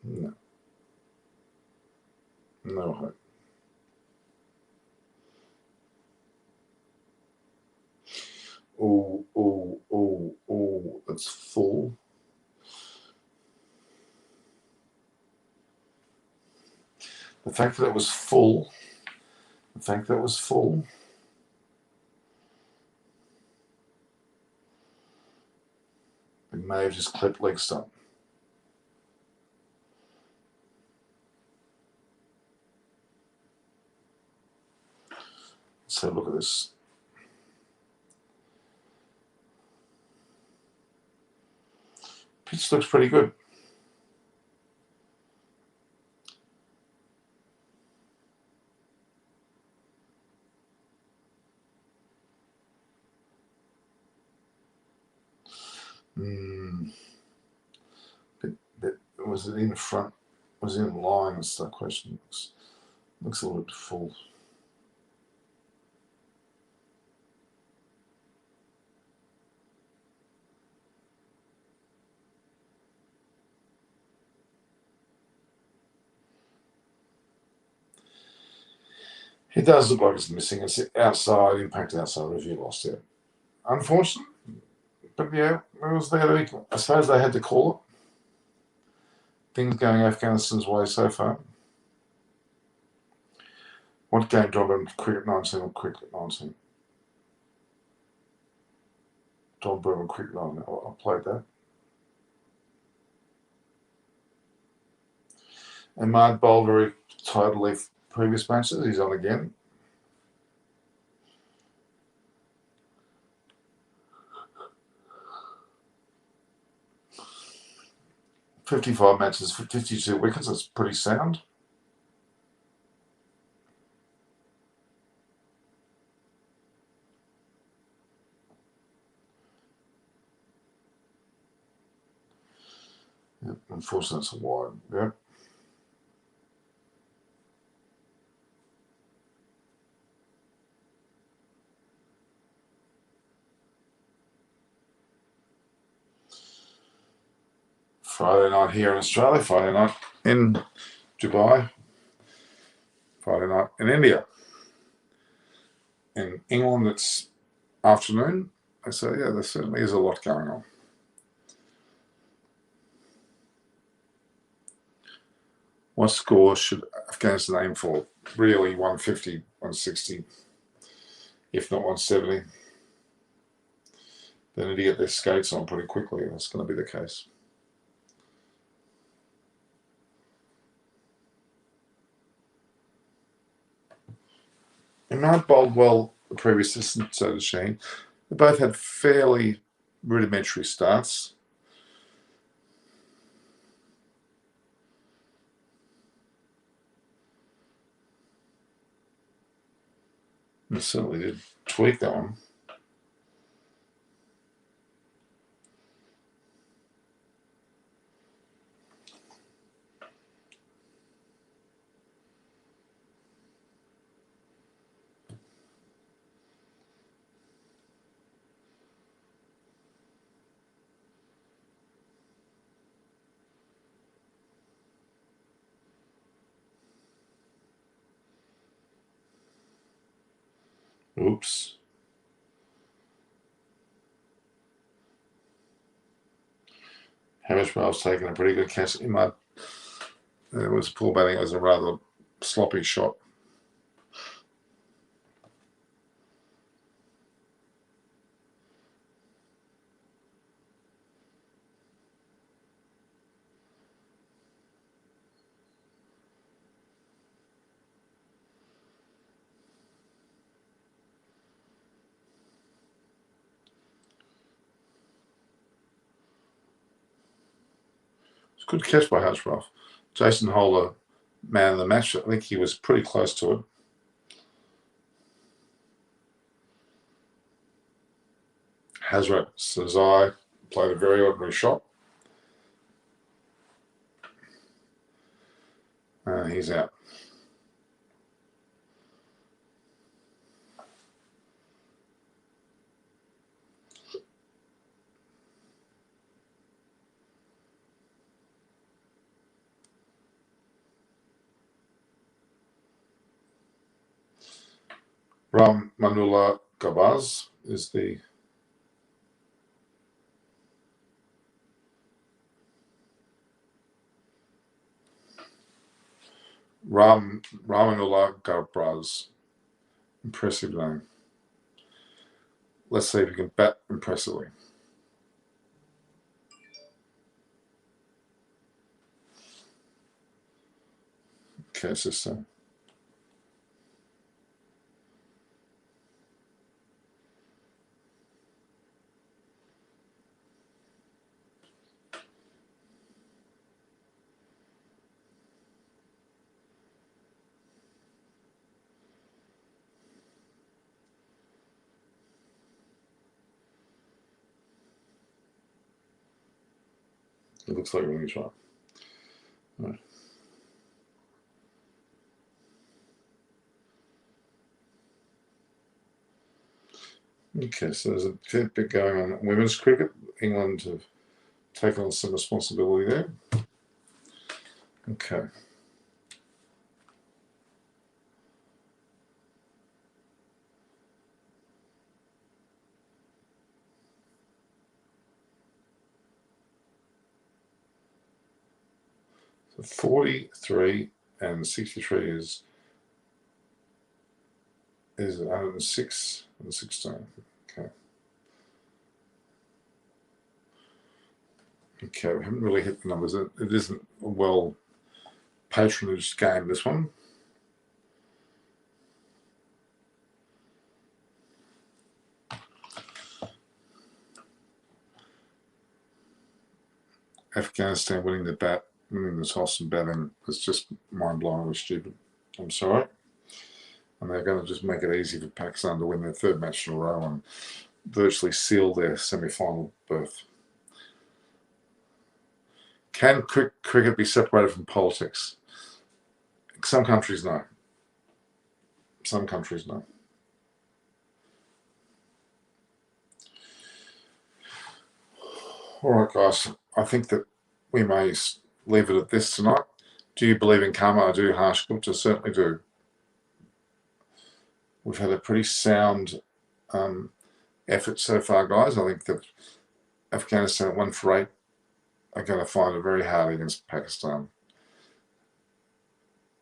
A: No. No hope. Oh, that's full. The fact that it was full, it may have just clipped leg stump. Let's have a look at this. Pitch looks pretty good. Was it in front? Was it in line? That's the question. Looks a little bit full. It does look like it's missing. It's outside, impact outside review lost it. Unfortunate, but yeah, it was there. I suppose they had to call it. Things going Afghanistan's way so far. What game John Burman, cricket 19 or cricket 19? John Burman, cricket 19. I played that. Ahmad bowled very tidily previous matches. He's on again. "55 matches for 52 wickets. That's pretty sound. Yep, unfortunately, it's a wide. Yep. Friday night here in Australia, Friday night in Dubai, Friday night in India. In England, it's afternoon. So, yeah, there certainly is a lot going on. What score should Afghanistan aim for? Really 150, 160, if not 170. They need to get their skates on pretty quickly. That's going to be the case. Imad bowled well the previous assistant, so did Sheen. They both had fairly rudimentary starts. They certainly did tweak that one. Oops. Hamishwell's taken a pretty good catch. It was poor batting. It was a rather sloppy shot. It's a good catch by Hutchcroft. Jason Holder, man of the match. I think he was pretty close to it. Hazrat Sazai played a very ordinary shot. He's out. Ram Manula Gabaz is the Ramanullah Garbraz. Impressive name. Let's see if you can bat impressively. Okay, so. It looks like everything's right. Right. Okay, so there's a fair bit going on. Women's cricket, England have taken on some responsibility there. Okay. So 43 and 63 is 106 and 16. Okay. Okay, we haven't really hit the numbers. It isn't a well patronaged game, this one. Afghanistan winning the toss and batting is just mind-blowingly stupid. I'm sorry. And they're going to just make it easy for Pakistan to win their third match in a row and virtually seal their semi-final berth. Can cricket be separated from politics? Some countries no. Some countries no. All right, guys. I think that we may leave it at this tonight. Do you believe in karma? I do, Harsh Gupta. Certainly do. We've had a pretty sound effort so far, guys. I think that Afghanistan at 1 for 8 are going to find it very hard against Pakistan.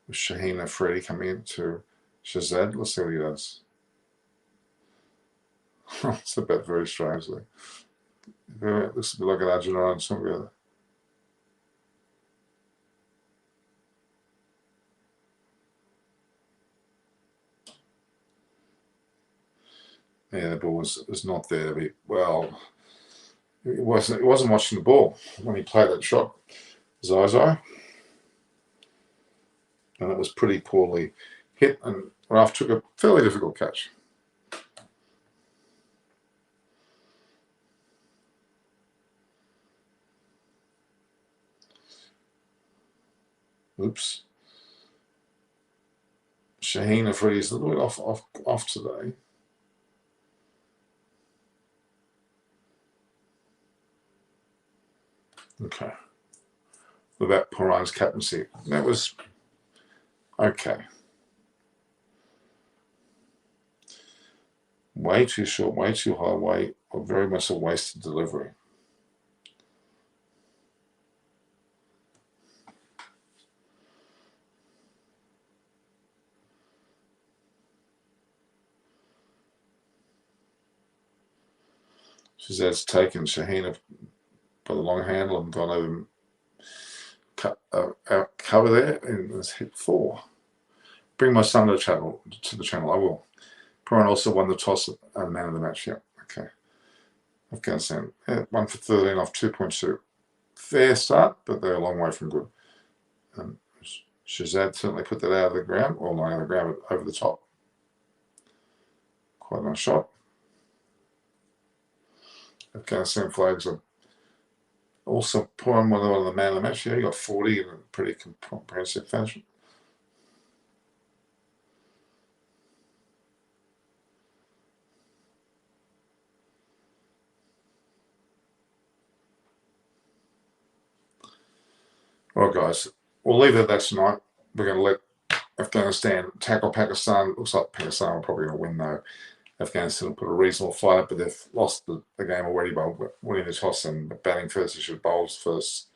A: With Shaheen Afridi coming into Shahzad. Let's see what he does. It's a bet very strangely. It looks a bit like an Arjuna and something like that. Yeah, the ball was not there to be. Well, it wasn't watching the ball when he played that shot, Zaza. And it was pretty poorly hit, and Ralph took a fairly difficult catch. Oops. Shaheen Afridi is a little bit off today. Okay. What about Porine's captaincy? That was okay. Way too short, way too high, very much a wasted delivery. Shahzad's taken Shaheen by the long handle and gone over cover there and has hit 4. Bring my son to the channel. I will. Perrin also won the toss and man of the match. Yeah, okay. Afghanistan 1 for 13 off 2.2. Fair start, but they're a long way from good. Shahzad certainly put that out of the ground, or not out of the ground, but over the top. Quite a nice shot. Afghanistan flags are also pouring one of the man of the match. Yeah, he got 40 in a pretty comprehensive fashion. Well, guys, we'll leave it at that tonight. We're going to let Afghanistan tackle Pakistan. Looks like Pakistan will probably going to win, though. Afghanistan will put a reasonable fight up, but they've lost the game already by winning the toss and batting first. They should bowl first.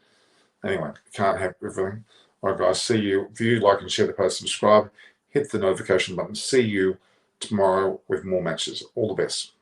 A: Anyway, can't have everything. All right, guys, see you. View, like, and share the post, subscribe, hit the notification button. See you tomorrow with more matches. All the best.